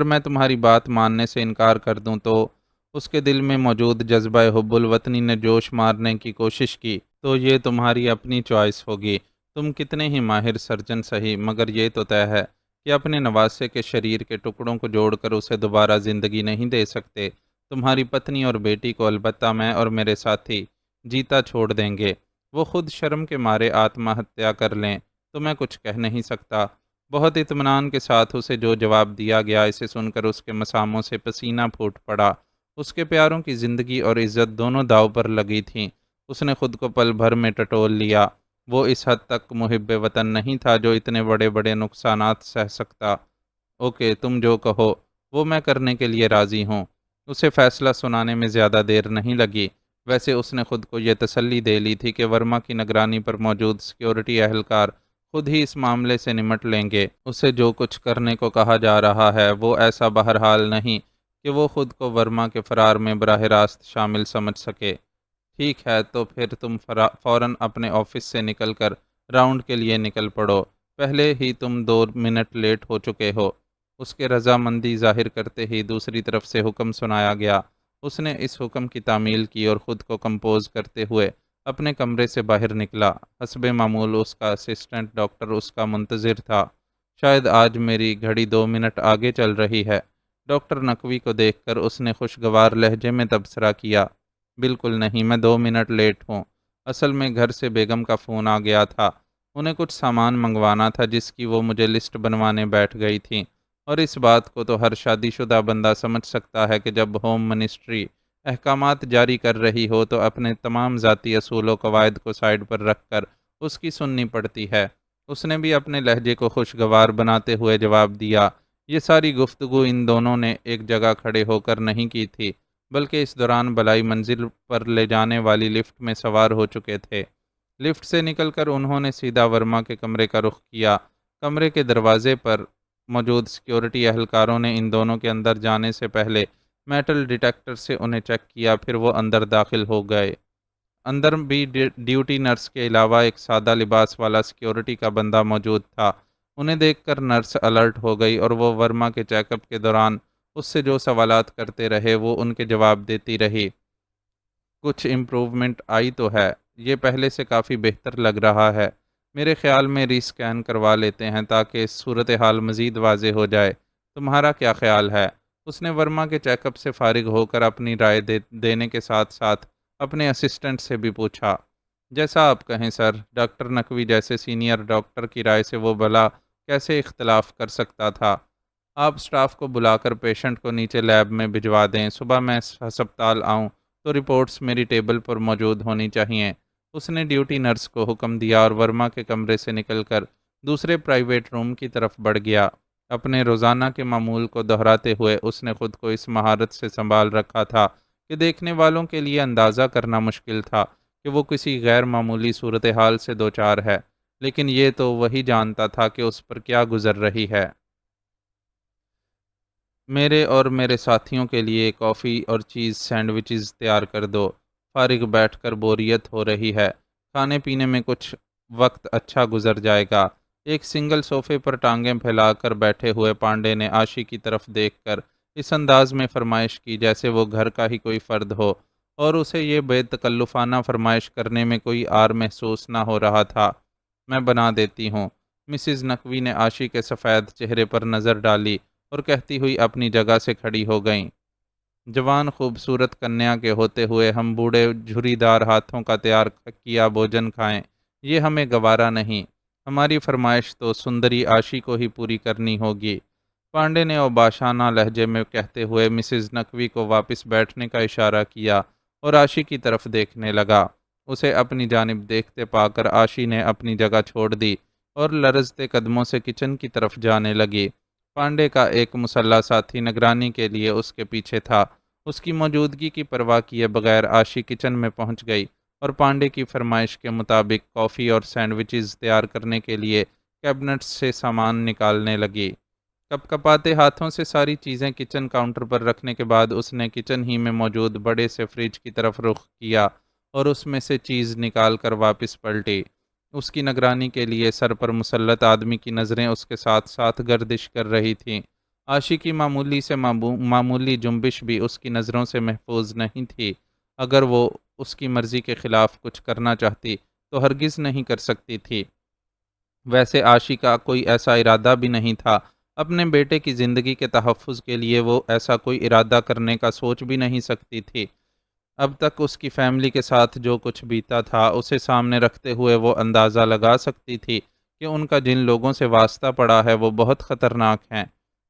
میں تمہاری بات ماننے سے انکار کر دوں تو اس کے دل میں موجود جذبہ حب الوطنی نے جوش مارنے کی کوشش کی تو یہ تمہاری اپنی چوائس ہوگی۔ تم کتنے ہی ماہر سرجن سہی، مگر یہ تو طے ہے کہ اپنے نواسے کے شریر کے ٹکڑوں کو جوڑ کر اسے دوبارہ زندگی نہیں دے سکتے۔ تمہاری پتنی اور بیٹی کو البتہ میں اور میرے ساتھی جیتا چھوڑ دیں گے۔ وہ خود شرم کے مارے آتما ہتیا کر لیں تو میں کچھ کہہ نہیں سکتا۔ بہت اطمینان کے ساتھ اسے جو جواب دیا گیا اسے سن کر اس کے مساموں سے پسینہ پھوٹ پڑا۔ اس کے پیاروں کی زندگی اور عزت دونوں داؤ پر لگی تھیں۔ اس نے خود کو پل بھر میں ٹٹول لیا۔ وہ اس حد تک محب وطن نہیں تھا جو اتنے بڑے بڑے نقصانات سہ سکتا۔ اوکے، تم جو کہو وہ میں کرنے کے لیے راضی ہوں۔ اسے فیصلہ سنانے میں زیادہ دیر نہیں لگی۔ ویسے اس نے خود کو یہ تسلی دے لی تھی کہ ورما کی نگرانی پر موجود سیکیورٹی اہلکار خود ہی اس معاملے سے نمٹ لیں گے۔ اسے جو کچھ کرنے کو کہا جا رہا ہے وہ ایسا بہرحال نہیں کہ وہ خود کو ورما کے فرار میں براہ راست شامل سمجھ سکے۔ ٹھیک ہے، تو پھر تم فوراً اپنے آفس سے نکل کر راؤنڈ کے لیے نکل پڑو۔ پہلے ہی تم 2 منٹ لیٹ ہو چکے ہو۔ اس کے رضامندی ظاہر کرتے ہی دوسری طرف سے حکم سنایا گیا۔ اس نے اس حکم کی تعمیل کی اور خود کو کمپوز کرتے ہوئے اپنے کمرے سے باہر نکلا۔ حسب معمول اس کا اسسٹنٹ ڈاکٹر اس کا منتظر تھا۔ شاید آج میری گھڑی 2 منٹ آگے چل رہی ہے۔ ڈاکٹر نقوی کو دیکھ کر اس نے خوشگوار لہجے میں تبصرہ کیا۔ بالکل نہیں، میں 2 منٹ لیٹ ہوں۔ اصل میں گھر سے بیگم کا فون آ گیا تھا۔ انہیں کچھ سامان منگوانا تھا جس کی وہ مجھے لسٹ بنوانے بیٹھ گئی تھیں، اور اس بات کو تو ہر شادی شدہ بندہ سمجھ سکتا ہے کہ جب ہوم منسٹری احکامات جاری کر رہی ہو تو اپنے تمام ذاتی اصول و قواعد کو سائڈ پر رکھ کر اس کی سننی پڑتی ہے۔ اس نے بھی اپنے لہجے کو خوشگوار بناتے ہوئے جواب دیا۔ یہ ساری گفتگو ان دونوں نے ایک جگہ کھڑے ہو کر نہیں کی تھی، بلکہ اس دوران بلائی منزل پر لے جانے والی لفٹ میں سوار ہو چکے تھے۔ لفٹ سے نکل کر انہوں نے سیدھا ورما کے کمرے کا رخ کیا۔ کمرے کے دروازے پر موجود سیکیورٹی اہلکاروں نے ان دونوں کے اندر جانے سے پہلے میٹل ڈیٹیکٹر سے انہیں چیک کیا، پھر وہ اندر داخل ہو گئے۔ اندر بھی ڈیوٹی نرس کے علاوہ ایک سادہ لباس والا سیکیورٹی کا بندہ موجود تھا۔ انہیں دیکھ کر نرس الرٹ ہو گئی اور وہ ورما کے چیک اپ کے دوران اس سے جو سوالات کرتے رہے وہ ان کے جواب دیتی رہی۔ کچھ امپروومنٹ آئی تو ہے، یہ پہلے سے کافی بہتر لگ رہا ہے۔ میرے خیال میں ری اسکین کروا لیتے ہیں تاکہ صورتحال مزید واضح ہو جائے۔ تمہارا کیا خیال ہے؟ اس نے ورما کے چیک اپ سے فارغ ہو کر اپنی رائے دینے کے ساتھ ساتھ اپنے اسسٹنٹ سے بھی پوچھا۔ جیسا آپ کہیں سر، ڈاکٹر نقوی جیسے سینئر ڈاکٹر کی رائے سے وہ بھلا کیسے اختلاف کر سکتا تھا؟ آپ سٹاف کو بلا کر پیشنٹ کو نیچے لیب میں بھجوا دیں۔ صبح میں ہسپتال آؤں تو رپورٹس میری ٹیبل پر موجود ہونی چاہیے۔ اس نے ڈیوٹی نرس کو حکم دیا اور ورما کے کمرے سے نکل کر دوسرے پرائیویٹ روم کی طرف بڑھ گیا۔ اپنے روزانہ کے معمول کو دہراتے ہوئے اس نے خود کو اس مہارت سے سنبھال رکھا تھا کہ دیکھنے والوں کے لیے اندازہ کرنا مشکل تھا کہ وہ کسی غیر معمولی صورتحال سے دوچار ہے، لیکن یہ تو وہی جانتا تھا کہ اس پر کیا گزر رہی ہے۔ میرے اور میرے ساتھیوں کے لیے کافی اور چیز سینڈوچز تیار کر دو۔ فارغ بیٹھ کر بوریت ہو رہی ہے، کھانے پینے میں کچھ وقت اچھا گزر جائے گا۔ ایک سنگل صوفے پر ٹانگیں پھیلا کر بیٹھے ہوئے پانڈے نے آشی کی طرف دیکھ کر اس انداز میں فرمائش کی جیسے وہ گھر کا ہی کوئی فرد ہو، اور اسے یہ بے تکلفانہ فرمائش کرنے میں کوئی عار محسوس نہ ہو رہا تھا۔ میں بنا دیتی ہوں۔ مسز نقوی نے آشی کے سفید چہرے پر نظر ڈالی اور کہتی ہوئی اپنی جگہ سے کھڑی ہو گئیں۔ جوان خوبصورت کنیا کے ہوتے ہوئے ہم بوڑھے جھری دار ہاتھوں کا تیار کیا بھوجن کھائیں، یہ ہمیں گوارا نہیں۔ ہماری فرمائش تو سندری آشی کو ہی پوری کرنی ہوگی۔ پانڈے نے اوباشانہ لہجے میں کہتے ہوئے مسز نقوی کو واپس بیٹھنے کا اشارہ کیا اور آشی کی طرف دیکھنے لگا۔ اسے اپنی جانب دیکھتے پا کر آشی نے اپنی جگہ چھوڑ دی اور لرزتے قدموں سے کچن کی طرف جانے لگی۔ پانڈے کا ایک مسلح ساتھی نگرانی کے لیے اس کے پیچھے تھا۔ اس کی موجودگی کی پرواہ کیے بغیر آشی کچن میں پہنچ گئی اور پانڈے کی فرمائش کے مطابق کافی اور سینڈوچز تیار کرنے کے لیے کیبنٹ سے سامان نکالنے لگی۔ کپ کپاتے ہاتھوں سے ساری چیزیں کچن کاؤنٹر پر رکھنے کے بعد اس نے کچن ہی میں موجود بڑے سے فریج کی طرف رخ کیا اور اس میں سے چیز نکال کر واپس پلٹی۔ اس کی نگرانی کے لیے سر پر مسلط آدمی کی نظریں اس کے ساتھ ساتھ گردش کر رہی تھیں۔ آشی کی معمولی سے معمولی جنبش بھی اس کی نظروں سے محفوظ نہیں تھی۔ اگر وہ اس کی مرضی کے خلاف کچھ کرنا چاہتی تو ہرگز نہیں کر سکتی تھی۔ ویسے آشی کا کوئی ایسا ارادہ بھی نہیں تھا۔ اپنے بیٹے کی زندگی کے تحفظ کے لیے وہ ایسا کوئی ارادہ کرنے کا سوچ بھی نہیں سکتی تھی۔ اب تک اس کی فیملی کے ساتھ جو کچھ بیتا تھا اسے سامنے رکھتے ہوئے وہ اندازہ لگا سکتی تھی کہ ان کا جن لوگوں سے واسطہ پڑا ہے وہ بہت خطرناک ہیں۔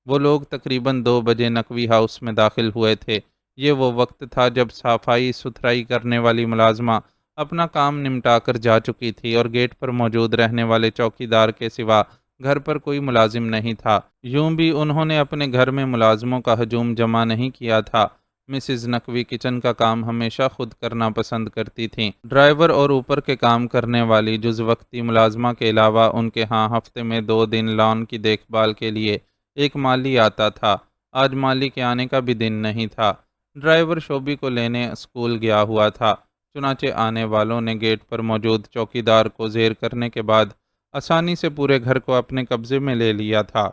وہ لوگ تقریباً 2 بجے نقوی ہاؤس میں داخل ہوئے تھے۔ یہ وہ وقت تھا جب صفائی ستھرائی کرنے والی ملازمہ اپنا کام نمٹا کر جا چکی تھی اور گیٹ پر موجود رہنے والے چوکیدار کے سوا گھر پر کوئی ملازم نہیں تھا۔ یوں بھی انہوں نے اپنے گھر میں ملازموں کا ہجوم جمع نہیں کیا تھا۔ مسز نقوی کچن کا کام ہمیشہ خود کرنا پسند کرتی تھیں۔ ڈرائیور اور اوپر کے کام کرنے والی جز وقتی ملازمہ کے علاوہ ان کے ہاں ہفتے میں 2 دن لان کی دیکھ بھال کے لیے ایک مالی آتا تھا۔ آج مالی کے آنے کا بھی دن نہیں تھا۔ ڈرائیور شوبی کو لینے اسکول گیا ہوا تھا۔ چنانچہ آنے والوں نے گیٹ پر موجود چوکیدار کو زیر کرنے کے بعد آسانی سے پورے گھر کو اپنے قبضے میں لے لیا تھا۔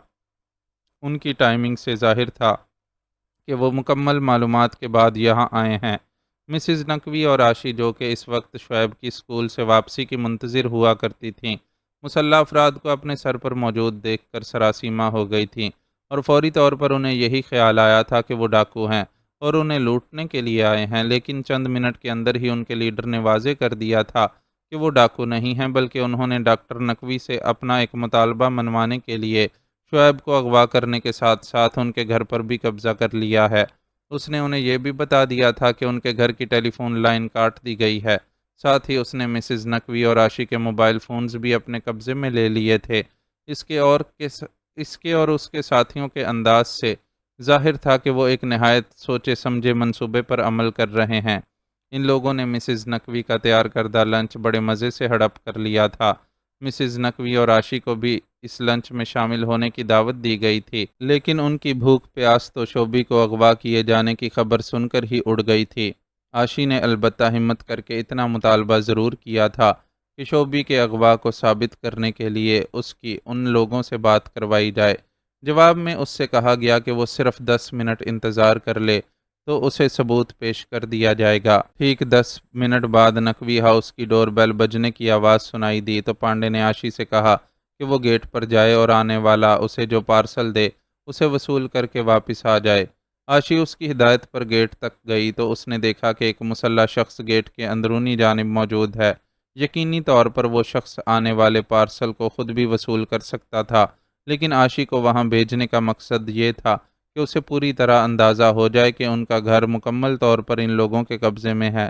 ان کی ٹائمنگ سے ظاہر تھا کہ وہ مکمل معلومات کے بعد یہاں آئے ہیں۔ مسز نقوی اور آشی جو کہ اس وقت شعیب کی اسکول سے واپسی کی منتظر ہوا کرتی تھیں، مسلح افراد کو اپنے سر پر موجود دیکھ کر سراسیمہ ہو گئی تھیں اور فوری طور پر انہیں یہی خیال آیا تھا کہ وہ ڈاکو ہیں اور انہیں لوٹنے کے لیے آئے ہیں، لیکن چند منٹ کے اندر ہی ان کے لیڈر نے واضح کر دیا تھا کہ وہ ڈاکو نہیں ہیں، بلکہ انہوں نے ڈاکٹر نقوی سے اپنا ایک مطالبہ منوانے کے لیے شعیب کو اغوا کرنے کے ساتھ ساتھ ان کے گھر پر بھی قبضہ کر لیا ہے۔ اس نے انہیں یہ بھی بتا دیا تھا کہ ان کے گھر کی ٹیلی فون لائن کاٹ دی گئی ہے۔ ساتھ ہی اس نے مسز نقوی اور آشی کے موبائل فونز بھی اپنے قبضے میں لے لیے تھے۔ اس کے اور اس کے ساتھیوں کے انداز سے ظاہر تھا کہ وہ ایک نہایت سوچے سمجھے منصوبے پر عمل کر رہے ہیں۔ ان لوگوں نے مسز نقوی کا تیار کردہ لنچ بڑے مزے سے ہڑپ کر لیا تھا۔ مسز نقوی اور آشی کو بھی اس لنچ میں شامل ہونے کی دعوت دی گئی تھی، لیکن ان کی بھوک پیاس تو شوبی کو اغوا کیے جانے کی خبر سن کر ہی اڑ گئی تھی۔ آشی نے البتہ ہمت کر کے اتنا مطالبہ ضرور کیا تھا کہ شوبی کے اغوا کو ثابت کرنے کے لیے اس کی ان لوگوں سے بات کروائی جائے جواب میں اس سے کہا گیا کہ وہ صرف 10 منٹ انتظار کر لے تو اسے ثبوت پیش کر دیا جائے گا۔ ٹھیک 10 منٹ بعد نقوی ہاؤس کی ڈور بیل بجنے کی آواز سنائی دی تو پانڈے نے آشی سے کہا کہ وہ گیٹ پر جائے اور آنے والا اسے جو پارسل دے اسے وصول کر کے واپس آ جائے۔ آشی اس کی ہدایت پر گیٹ تک گئی تو اس نے دیکھا کہ ایک مسلح شخص گیٹ کے اندرونی جانب موجود ہے۔ یقینی طور پر وہ شخص آنے والے پارسل کو خود بھی وصول کر سکتا تھا، لیکن آشی کو وہاں بھیجنے کا مقصد یہ تھا کہ اسے پوری طرح اندازہ ہو جائے کہ ان کا گھر مکمل طور پر ان لوگوں کے قبضے میں ہے۔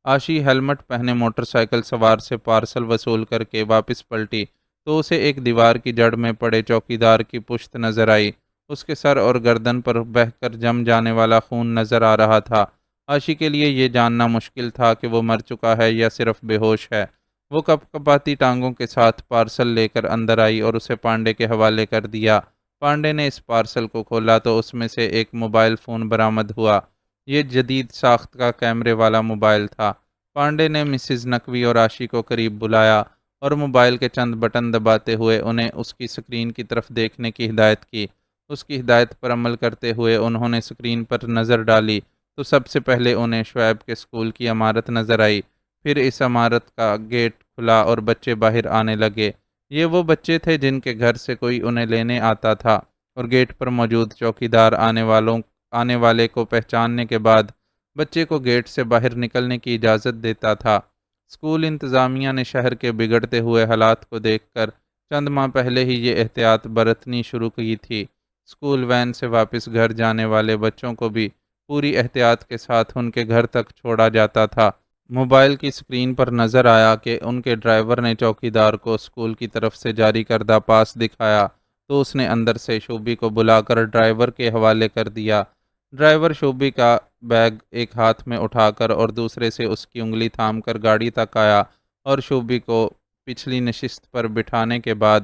آشی ہیلمٹ پہنے موٹر سائیکل سوار سے پارسل وصول کر کے واپس پلٹی تو اسے ایک دیوار کی جڑ میں پڑے چوکیدار کی پشت نظر آئی۔ اس کے سر اور گردن پر بہہ کر جم جانے والا خون نظر آ رہا تھا۔ آشی کے لیے یہ جاننا مشکل تھا کہ وہ مر چکا ہے یا صرف بے ہوش ہے۔ وہ کپ کپاتی ٹانگوں کے ساتھ پارسل لے کر اندر آئی اور اسے پانڈے کے حوالے کر دیا۔ پانڈے نے اس پارسل کو کھولا تو اس میں سے ایک موبائل فون برآمد ہوا۔ یہ جدید ساخت کا کیمرے والا موبائل تھا۔ پانڈے نے مسز نقوی اور آشی کو قریب بلایا اور موبائل کے چند بٹن دباتے ہوئے انہیں اس کی سکرین کی طرف دیکھنے کی ہدایت کی۔ اس کی ہدایت پر عمل کرتے ہوئے انہوں نے سکرین پر نظر ڈالی تو سب سے پہلے انہیں شعیب کے اسکول کی عمارت نظر آئی۔ پھر اس عمارت کا گیٹ کھلا اور بچے باہر آنے لگے۔ یہ وہ بچے تھے جن کے گھر سے کوئی انہیں لینے آتا تھا اور گیٹ پر موجود چوکیدار آنے والے کو پہچاننے کے بعد بچے کو گیٹ سے باہر نکلنے کی اجازت دیتا تھا۔ اسکول انتظامیہ نے شہر کے بگڑتے ہوئے حالات کو دیکھ کر چند ماہ پہلے ہی یہ احتیاط برتنی شروع کی تھی۔ اسکول وین سے واپس گھر جانے والے بچوں کو بھی پوری احتیاط کے ساتھ ان کے گھر تک چھوڑا جاتا تھا۔ موبائل کی سکرین پر نظر آیا کہ ان کے ڈرائیور نے چوکیدار کو اسکول کی طرف سے جاری کردہ پاس دکھایا تو اس نے اندر سے شوبی کو بلا کر ڈرائیور کے حوالے کر دیا۔ ڈرائیور شوبی کا بیگ ایک ہاتھ میں اٹھا کر اور دوسرے سے اس کی انگلی تھام کر گاڑی تک آیا اور شوبی کو پچھلی نشست پر بٹھانے کے بعد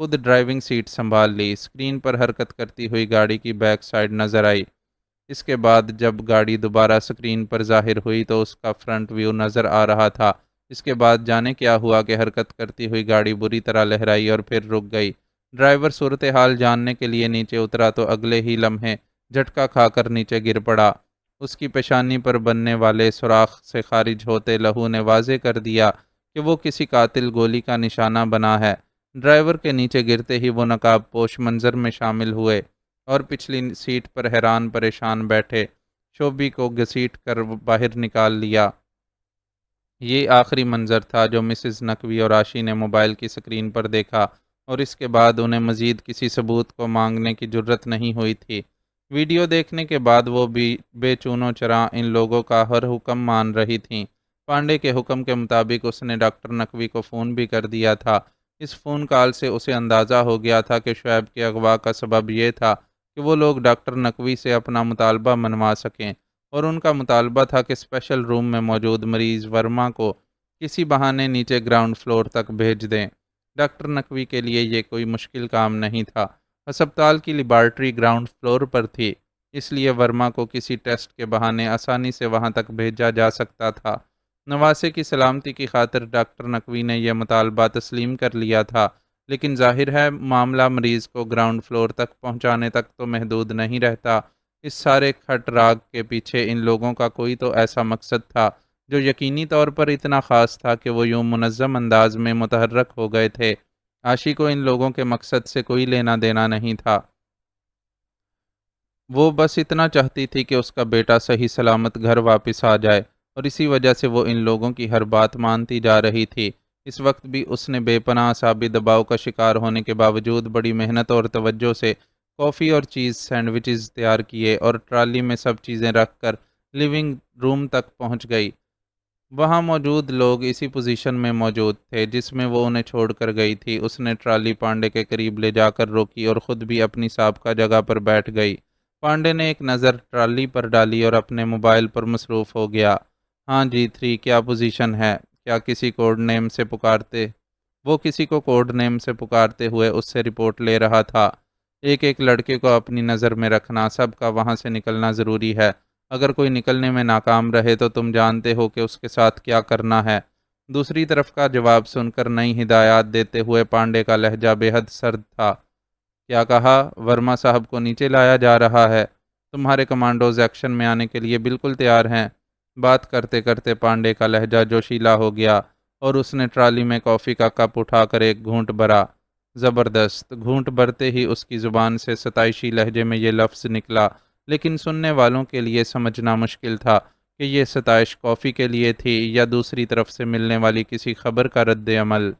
خود ڈرائیونگ سیٹ سنبھال لی۔ اسکرین پر حرکت کرتی ہوئی گاڑی کی بیک سائیڈ نظر آئی۔ اس کے بعد جب گاڑی دوبارہ سکرین پر ظاہر ہوئی تو اس کا فرنٹ ویو نظر آ رہا تھا۔ اس کے بعد جانے کیا ہوا کہ حرکت کرتی ہوئی گاڑی بری طرح لہرائی اور پھر رک گئی۔ ڈرائیور صورتحال جاننے کے لیے نیچے اترا تو اگلے ہی لمحے جھٹکا کھا کر نیچے گر پڑا۔ اس کی پیشانی پر بننے والے سوراخ سے خارج ہوتے لہو نے واضح کر دیا کہ وہ کسی قاتل گولی کا نشانہ بنا ہے۔ ڈرائیور کے نیچے گرتے ہی وہ نقاب پوش منظر میں شامل ہوئے اور پچھلی سیٹ پر حیران پریشان بیٹھے۔ شوبی کو گھسیٹ کر باہر نکال لیا۔ یہ آخری منظر تھا جو مسز نقوی اور آشی نے موبائل کی سکرین پر دیکھا اور اس کے بعد انہیں مزید کسی ثبوت کو مانگنے کی جرت نہیں ہوئی تھی۔ ویڈیو دیکھنے کے بعد وہ بھی بے چون و چراں ان لوگوں کا ہر حکم مان رہی تھیں۔ پانڈے کے حکم کے مطابق اس نے ڈاکٹر نقوی کو فون بھی کر دیا تھا۔ اس فون کال سے اسے اندازہ ہو گیا تھا کہ شعیب کے اغوا کا سبب یہ تھا کہ وہ لوگ ڈاکٹر نقوی سے اپنا مطالبہ منوا سکیں، اور ان کا مطالبہ تھا کہ اسپیشل روم میں موجود مریض ورما کو کسی بہانے نیچے گراؤنڈ فلور تک بھیج دیں۔ ڈاکٹر نقوی کے لیے یہ کوئی مشکل کام نہیں تھا۔ ہسپتال کی لیبارٹری گراؤنڈ فلور پر تھی، اس لیے ورما کو کسی ٹیسٹ کے بہانے آسانی سے وہاں تک بھیجا جا سکتا تھا۔ نواسے کی سلامتی کی خاطر ڈاکٹر نقوی نے یہ مطالبہ تسلیم کر لیا تھا، لیکن ظاہر ہے معاملہ مریض کو گراؤنڈ فلور تک پہنچانے تک تو محدود نہیں رہتا۔ اس سارے کھٹ راگ کے پیچھے ان لوگوں کا کوئی تو ایسا مقصد تھا جو یقینی طور پر اتنا خاص تھا کہ وہ یوں منظم انداز میں متحرک ہو گئے تھے۔ آشی کو ان لوگوں کے مقصد سے کوئی لینا دینا نہیں تھا۔ وہ بس اتنا چاہتی تھی کہ اس کا بیٹا صحیح سلامت گھر واپس آ جائے، اور اسی وجہ سے وہ ان لوگوں کی ہر بات مانتی جا رہی تھی۔ اس وقت بھی اس نے بے پناہ اعصابی دباؤ کا شکار ہونے کے باوجود بڑی محنت اور توجہ سے کافی اور چیز سینڈوچز تیار کیے اور ٹرالی میں سب چیزیں رکھ کر لیونگ روم تک پہنچ گئی۔ وہاں موجود لوگ اسی پوزیشن میں موجود تھے جس میں وہ انہیں چھوڑ کر گئی تھی۔ اس نے ٹرالی پانڈے کے قریب لے جا کر روکی اور خود بھی اپنی سابقہ جگہ پر بیٹھ گئی۔ پانڈے نے ایک نظر ٹرالی پر ڈالی اور اپنے موبائل پر مصروف ہو گیا۔ ہاں جی 3 کیا پوزیشن ہے؟ کیا کسی کوڈ نیم سے پکارتے؟ وہ کسی کو کوڈ نیم سے پکارتے ہوئے اس سے رپورٹ لے رہا تھا۔ ایک ایک لڑکے کو اپنی نظر میں رکھنا، سب کا وہاں سے نکلنا ضروری ہے۔ اگر کوئی نکلنے میں ناکام رہے تو تم جانتے ہو کہ اس کے ساتھ کیا کرنا ہے۔ دوسری طرف کا جواب سن کر نئی ہدایات دیتے ہوئے پانڈے کا لہجہ بے حد سرد تھا۔ کیا کہا؟ ورما صاحب کو نیچے لایا جا رہا ہے؟ تمہارے کمانڈوز ایکشن میں آنے کے لیے بالکل تیار ہیں۔ بات کرتے کرتے پانڈے کا لہجہ جوشیلا ہو گیا اور اس نے ٹرالی میں کافی کا کپ اٹھا کر ایک گھونٹ بھرا۔ زبردست! گھونٹ بھرتے ہی اس کی زبان سے ستائشی لہجے میں یہ لفظ نکلا، لیکن سننے والوں کے لیے سمجھنا مشکل تھا کہ یہ ستائش کافی کے لیے تھی یا دوسری طرف سے ملنے والی کسی خبر کا رد عمل۔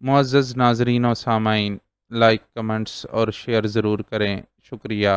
معزز ناظرین و سامعین، لائک، کمنٹس اور شیئر ضرور کریں۔ شکریہ۔